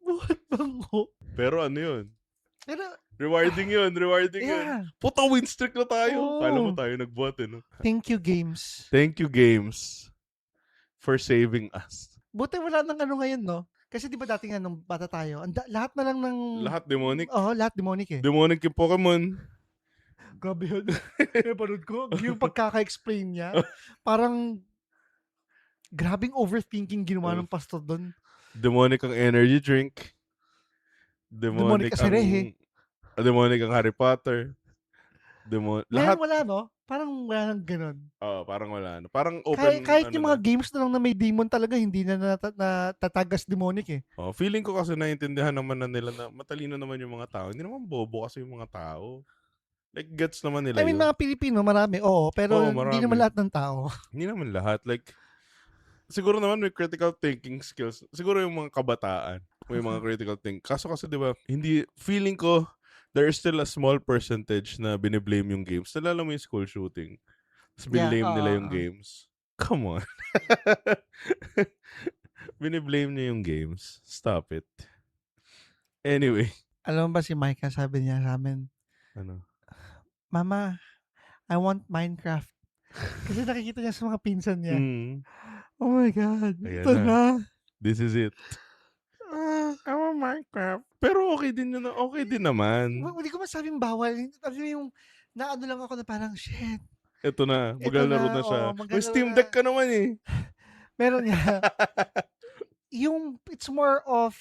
Buhat bangko. Pero ano yun? Pero, Rewarding yun. yeah. Puta, win streak na tayo. Kala mo Oo. tayo nagbuhat no? Thank you, games. Thank you, games, for saving us. Buti wala nang ano ngayon, no? Kasi di ba dati nga nung bata tayo, lahat na lang ng... Lahat demonic. Lahat demonic eh. Demonic yung Pokemon. Grabe yun. Napanood ko. Yung pagkaka-explain niya, parang grabing overthinking ginawa ng pastor doon. Demonic ang energy drink. Demonic Aserehe. Demonic ang Harry Potter. Lahat wala, no? Parang wala nang ganun. Parang wala. Parang open. Kahit yung mga games na lang na may demon talaga, hindi na natatagas demonic eh. Feeling ko kasi naiintindihan naman na nila na matalino naman yung mga tao. Hindi naman bobo kasi yung mga tao. Like, gets naman nila I mean, yun. mga Pilipino, marami. Oo, pero hindi naman lahat ng tao. Hindi naman lahat. Like, siguro naman may critical thinking skills. Siguro yung mga kabataan may mga critical thinking. Kaso kasi, di ba, feeling ko, there is still a small percentage na biniblame yung games. Nalala mo yung school shooting. Tapos biniblame nila yung games. Come on. Biniblame niya yung games. Stop it. Anyway. Alam mo ba si Micah, sabi niya sa amin, Ano? Mama, I want Minecraft. Kasi nakikita niya sa mga pinsan niya. Oh my God. Ayan Ito na. This is it. I want Minecraft. Pero okay din yun. Okay din naman. Hindi ko masabing bawal. Alam mo yung, naano lang ako na parang, shit. Ito na. Maglalaro na siya. May Steam Deck ka naman eh. Meron nga. It's more of,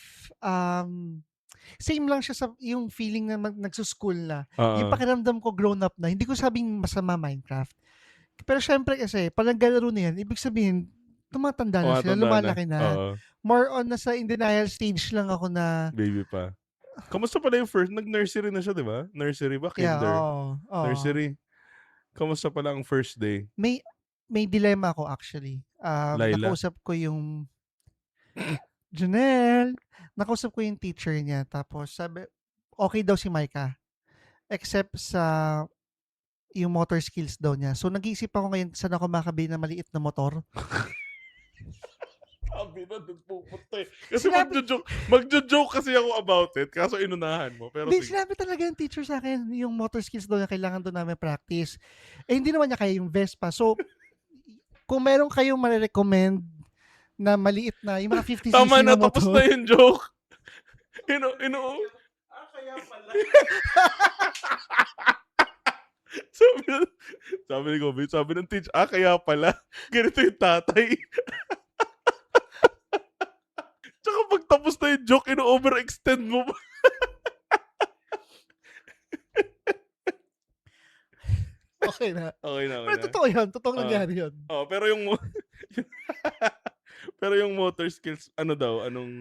same lang siya sa yung feeling na nagsuschool na. Yung pakiramdam ko grown up na. Hindi ko sabing masama Minecraft. Pero syempre kasi, pag naglalaro na yan, ibig sabihin, tumatanda na sila, lumalaki na. More on nasa in denial stage lang ako na... Baby pa. Kamusta pala yung first? Nag-nursery na siya, di ba? Nursery ba? Kinder? Yeah, Nursery. Kamusta pala ang first day? May dilemma ako actually. Laila. Nakausap ko yung... Janelle! Nakausap ko yung teacher niya. Tapos sabi, okay daw si Micah. Except sa yung motor skills daw niya. So nag-iisip ako ngayon saan ako makabili na maliit na motor. Sabi na, nagpupunta eh. Kasi magjo-joke kasi ako about it. Kaso inunahan mo. Pero sinabi talaga yung teacher sa akin, yung motor skills daw niya, kailangan doon namin practice. Eh, hindi naman niya kaya yung Vespa. So, kung meron kayong marirecommend na maliit na, yung mga 50cc tama na, na motor. tapos na yung joke. Kaya pala. sabi ni Gobi, sabi ng teacher, kaya pala. Ganito yung tatay. Tsaka pag tapos na yung joke, ino-overextend mo pa. Okay na. Pero na. totoo yun. Totoong nangyari yun. Pero yung motor skills, ano daw? Anong...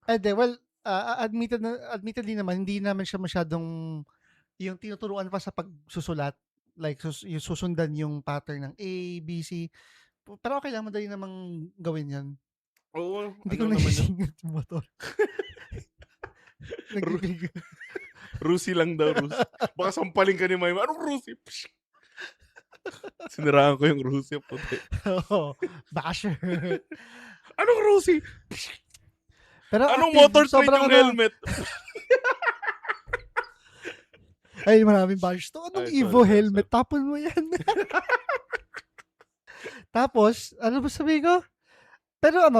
Well, admittedly naman, hindi naman siya masyadong yung tinuturuan pa sa pagsusulat. Like, yung susundan yung pattern ng A, B, C. Pero okay lang, madali namang gawin yan. Oo. Hindi ko nasisingit yung motor. Rusi lang daw, Rusi. Baka sampaling ka ni Mayma. Anong Rusi? Siniraan ko yung Rusi. Basher. Anong Rusi? Pero anong motor trade yung helmet? Ay, maraming bash to. Anong Evo helmet? Tapon mo yan. Tapos, ano ba sabi ko? Pero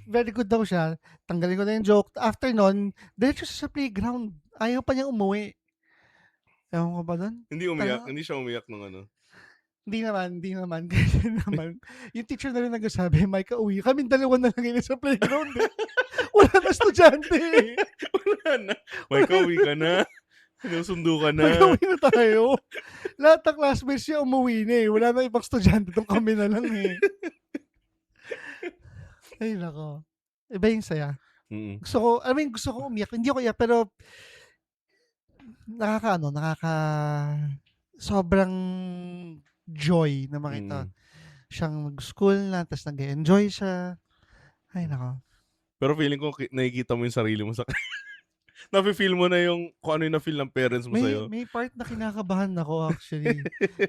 very good daw siya. Tanggalin ko na yung joke. After nun, diretso siya sa playground. Ayaw pa niya umuwi. Ewan ko ba nun? Hindi umiyak. Hindi siya umiyak ng ano. Hindi naman. Kasi naman. Yung teacher na rin nagsasabi, Micah, uwi. Kaming dalawa na lang yun sa playground. Wala na estudyante. Wala na. Micah, uwi ka na. Sinusundo ka na. Mag-uwi na tayo. Lahat ng classmates niya umuwi na eh. Wala na ibang estudyante. Itong kami na lang eh. Ay, nako. Iba yung saya. Gusto ko umiyak. Hindi ako iyak, pero sobrang joy na makita. Siyang mag-school na, tapos nag-enjoy siya. Ay, nako. Pero feeling ko, nakikita mo yung sarili mo sa... Nafe-feel mo na yung kung ano yung na-feel ng parents mo sa'yo. May part na kinakabahan ako actually.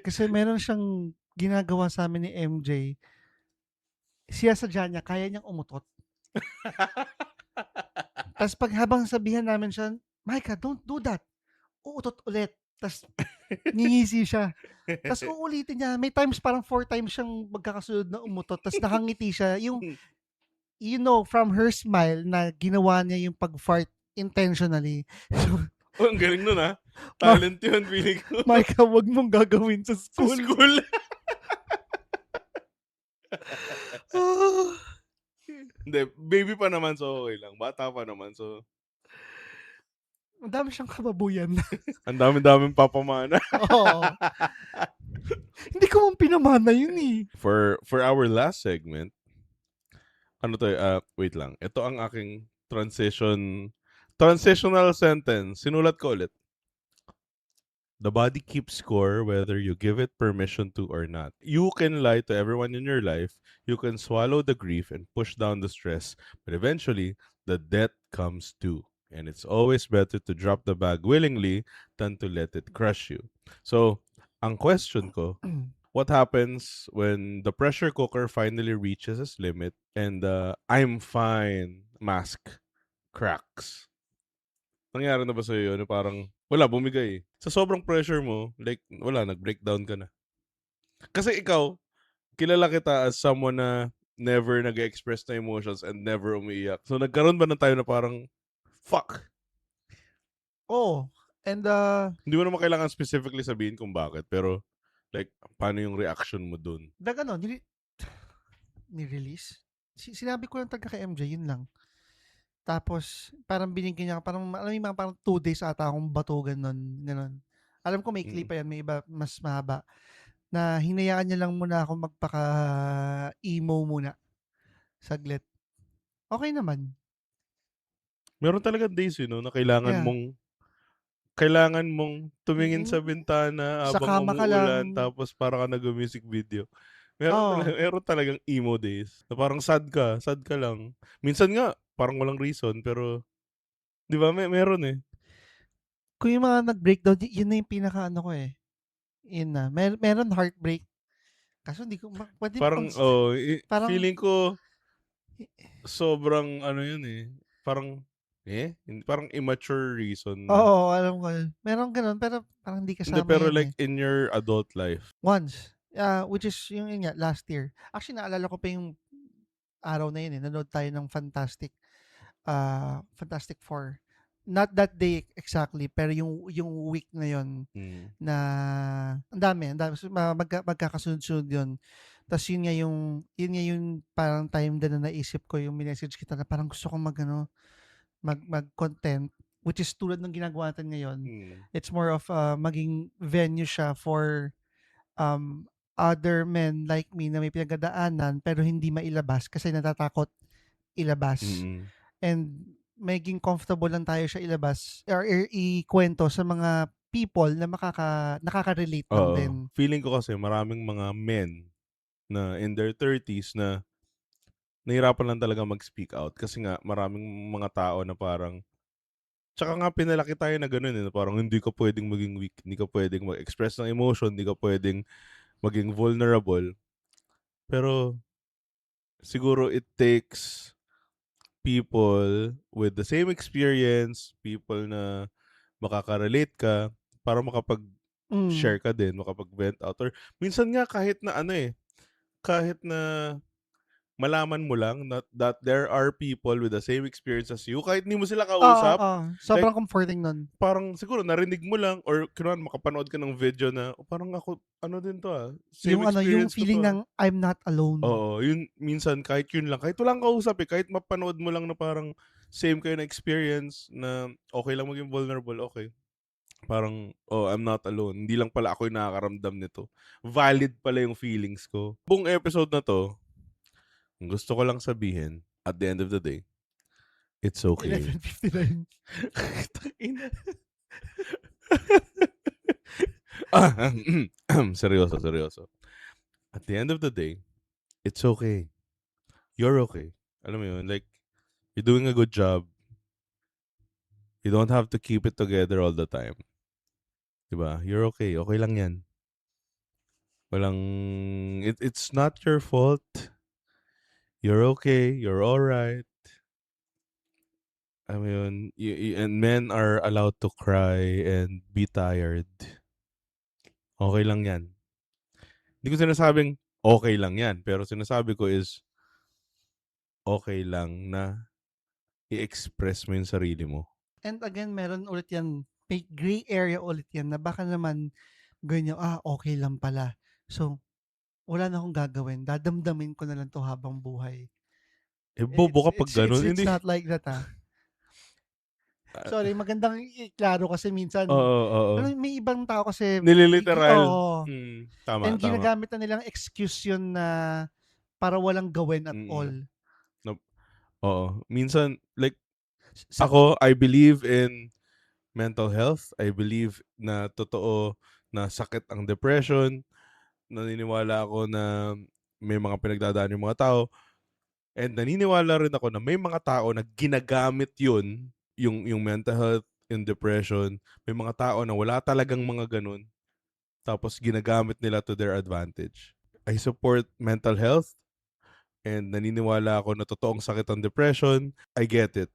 Kasi meron siyang ginagawa sa amin ni MJ. Siya sa niya, kaya niyang umutot. Tas pag habang sabihan namin siya, "Micah, don't do that." Uutot ulit. Tas ngingisi siya. Tas uulitin niya. May times parang 4 times siyang magkakasunod na umutot tas nakangiti siya. Yung from her smile na ginawa niya yung pag-fart intentionally. So, Oh, ang galing nun, Ma Talent yun, feeling ko. Micah, wag mong gagawin sa Sa school. school. Hindi, baby pa naman, so okay lang. Bata pa naman, so Ang dami siyang kababuyan. ang dami-daming papamana. Oo. Hindi ko man pinamana yun eh. For our last segment, wait lang. Ito ang aking transitional sentence. Sinulat ko ulit. The body keeps score whether you give it permission to or not. You can lie to everyone in your life. You can swallow the grief and push down the stress. But eventually, the debt comes too. And it's always better to drop the bag willingly than to let it crush you. So, ang question ko, what happens when the pressure cooker finally reaches its limit and the I'm fine mask cracks? Nangyari na ba sa'yo yun? Parang, wala, bumigay. Sa sobrang pressure mo, like, wala, nag-breakdown ka na. Kasi ikaw, kilala kita as someone na never nag-express na emotions and never umiiyak. So, nagkaroon ba na tayo na parang, fuck? Oo. And Hindi mo naman kailangan specifically sabihin kung bakit, pero, like, paano yung reaction mo dun? ni-release. Sinabi ko lang taga kay MJ, yun lang. Tapos, parang binigyan niya, parang, alam mo yung mga parang 2 days ata akong batugan nun, ganun. Alam ko may Mm. clip pa yan, may iba, mas mahaba. Na hinayaan niya lang muna ako magpaka-emo muna. Saglit. Okay naman. Meron talaga days, na Yeah. kailangan mong tumingin sa Mm, bintana sa habang kama ka lang. umuulan tapos para ka nag-music video. Meron talaga, Oo. meron talagang emo days. Na parang sad ka lang. Minsan nga, parang walang reason, pero, di ba, meron eh. Kung yung mga nag-breakdown, yun na yung pinaka-ano ko eh. Yun na. Meron heartbreak. Kaso hindi ko, pwede ba Parang, parang, feeling ko, sobrang, yun eh. Parang, parang immature reason na. oo, alam ko yun. Meron ganun, pero parang hindi Hindi, kasama pero yan eh. like, in your adult life. Once. Which is yun nga, last year. Actually, naalala ko pa yung araw na yun eh. Nanood tayo ng Fantastic Four. Not that day exactly, pero yung week na yun Mm. na ang dami. So, magkakasunod-sunod yun. Tapos yun nga yung parang time din na naisip ko yung minessage kita na parang gusto kong mag-content, which is tulad ng ginagawa natin ngayon. Mm. It's more of maging venue siya for other men like me na may pinagdadaanan pero hindi mailabas kasi natatakot ilabas. Mm. And maging comfortable lang tayo siya ilabas or ikwento sa mga people na nakaka-relate lang din. Oo. Feeling ko kasi maraming mga men na in their 30s na nahirapan lang talaga mag-speak out kasi nga maraming mga tao na parang tsaka nga pinalaki tayo na gano'n na parang hindi ka puwedeng maging weak, hindi ka puwedeng mag-express ng emotion, hindi ka puwedeng maging vulnerable. Pero siguro it takes people with the same experience, people na makaka-relate ka para Mm. makapag-share ka din, makapag-vent out or minsan nga kahit na malaman mo lang that there are people with the same experience as you, kahit hindi mo sila Oo, kausap, oo. like, Sobrang comforting nun. parang siguro narinig mo lang or kunwari makapanood ka ng video na, parang ako, din 'to, same Yung experience ko 'to, feeling ng I'm not alone. Oo, yun minsan kahit yun lang, kahit walang kausap, kahit mapanood mo lang na parang same kayo na experience na okay lang maging vulnerable, okay. Parang, I'm not alone. Hindi lang pala ako yung nakakaramdam nito. Valid pala yung feelings ko. Buong episode na 'to, gusto ko lang sabihin, at the end of the day, it's okay. 11:59. Tangina. Seryoso. At the end of the day, it's okay. You're okay. Alam mo yun, like, you're doing a good job. You don't have to keep it together all the time. Diba? You're okay. Okay lang yan. It's not your fault. You're okay. You're alright. Alam mo yun, and men are allowed to cry and be tired. Okay lang yan. Hindi ko sinasabing okay lang yan, pero sinasabi ko is okay lang na i-express mo yung sarili mo. And again, meron ulit yan, may gray area ulit yan na baka naman ganyan, okay lang pala. So, wala na akong gagawin. Dadamdamin ko na lang 'to habang buhay. Bobo ka pag ganun. It's Hindi. not like that, Sorry, magandang iklaro kasi minsan, Oo, oo. alam mo may ibang tao kasi Nililiteral. oo. Tama, And tama. ginagamit na nilang excuse yun na para walang gawin at all. Oo. Minsan, like, Sa ako, I believe in mental health. I believe na totoo na sakit ang depression. Naniniwala ako na may mga pinagdadaan yung mga tao. And naniniwala rin ako na may mga tao na ginagamit yun, yung mental health, yung depression. May mga tao na wala talagang mga ganun. Tapos ginagamit nila to their advantage. I support mental health and naniniwala ako na totoong sakit ang depression. I get it.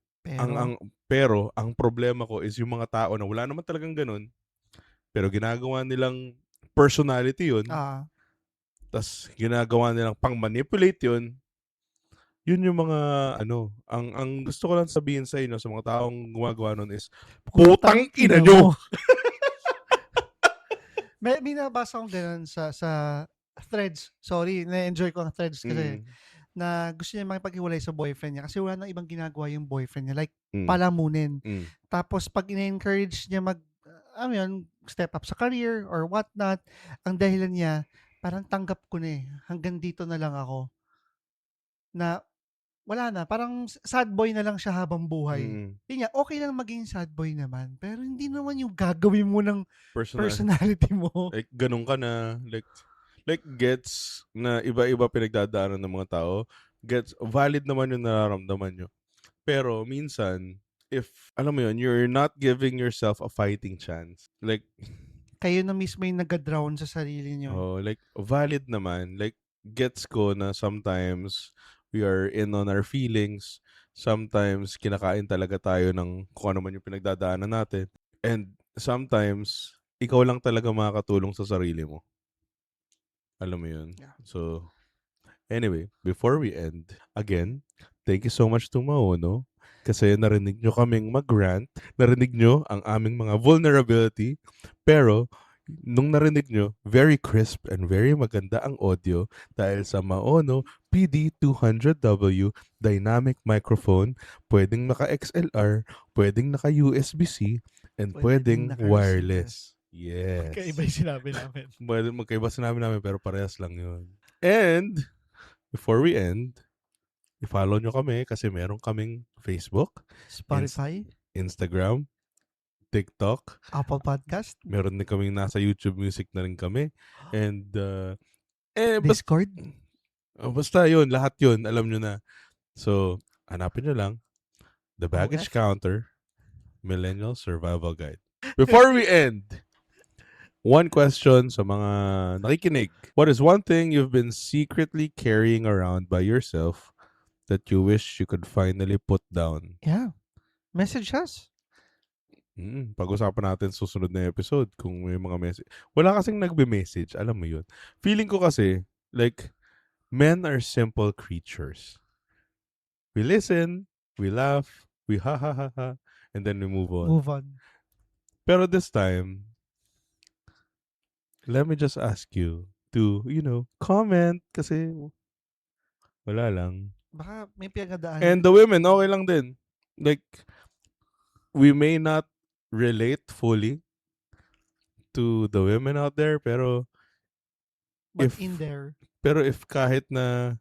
Pero ang problema ko is yung mga tao na wala naman talagang ganun, pero ginagawa nilang personality yun, tas ginagawa nilang pang-manipulate yun, yun yung mga, ang gusto ko lang sabihin sa inyo, sa mga taong gumagawa nun is, putang ina nyo! May nabasa akong ganun sa threads. Sorry, na-enjoy ko ang threads kasi na gusto niya makipaghiwalay sa boyfriend niya kasi wala nang ibang ginagawa yung boyfriend niya. Like, palamunin. Tapos, pag ina-encourage niya step up sa career or whatnot, ang dahilan niya, parang tanggap ko na hanggang dito na lang ako. Na, wala na. Parang sad boy na lang siya habang buhay. Yun nga, okay lang maging sad boy naman. Pero hindi naman yung gagawin mo ng personality mo. Like, ganun ka na. Like gets na iba-iba pinagdadaanan ng mga tao. Gets, valid naman yung nararamdaman nyo. Pero minsan, if, alam mo yun, you're not giving yourself a fighting chance. Like, kayo na mismo yung nag-drown sa sarili nyo. Oh, like, valid naman. Like, gets ko na sometimes we are in on our feelings. Sometimes, kinakain talaga tayo ng kung ano man yung pinagdadaanan natin. And sometimes, ikaw lang talaga makakatulong sa sarili mo. Alam mo yun? Yeah. So, anyway, before we end, again, thank you so much to Maono kasi narinig nyo kaming mag-rant, narinig nyo ang aming mga vulnerability, pero nung narinig nyo, very crisp and very maganda ang audio dahil sa Maono PD200W dynamic microphone, pwedeng naka-XLR, pwedeng naka-USB-C, and pwedeng wireless. Yes. Magkaiba yung sinabi namin. Magkaiba sinabi namin pero parehas lang yun. And, before we end, i-follow nyo kami kasi meron kaming Facebook, Spotify, Instagram, TikTok, Apple Podcast, meron din kaming nasa YouTube Music na rin kami, and Discord. Basta yun, lahat yun, alam nyo na. So, hanapin nyo lang, The Baggage Counter, Millennial Survival Guide. Before we end, one question sa mga nakikinig. What is one thing you've been secretly carrying around by yourself that you wish you could finally put down? Yeah. Message us. Pag-usapan natin susunod na episode kung may mga message. Wala kasing nagbe-message, alam mo yun. Feeling ko kasi, like, men are simple creatures. We listen, we laugh, we ha ha ha ha, and then we move on. Pero this time, let me just ask you to, comment kasi wala lang. Baka may pinagdadaanan. And the women, okay lang din. Like, we may not relate fully to the women out there, pero but if kahit na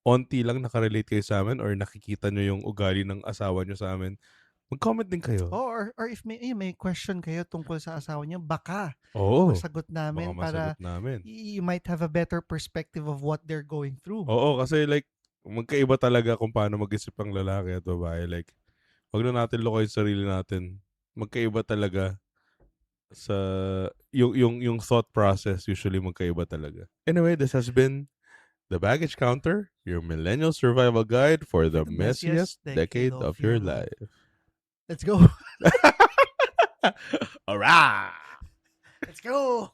onti lang nakarelate kayo sa amin or nakikita nyo yung ugali ng asawa nyo sa amin, mag-comment din kayo. Or if may question kayo tungkol sa asawa nyo, baka masagot namin para you might have a better perspective of what they're going through. Oo, kasi like, magkaiba talaga kung paano mag-isip ang lalaki at babae. Like, wag na natin lokohin sarili natin. Magkaiba talaga sa yung thought process, usually magkaiba talaga. Anyway, this has been The Baggage Counter, your millennial survival guide for the messiest decade of your life. Let's go. Alright! Let's go.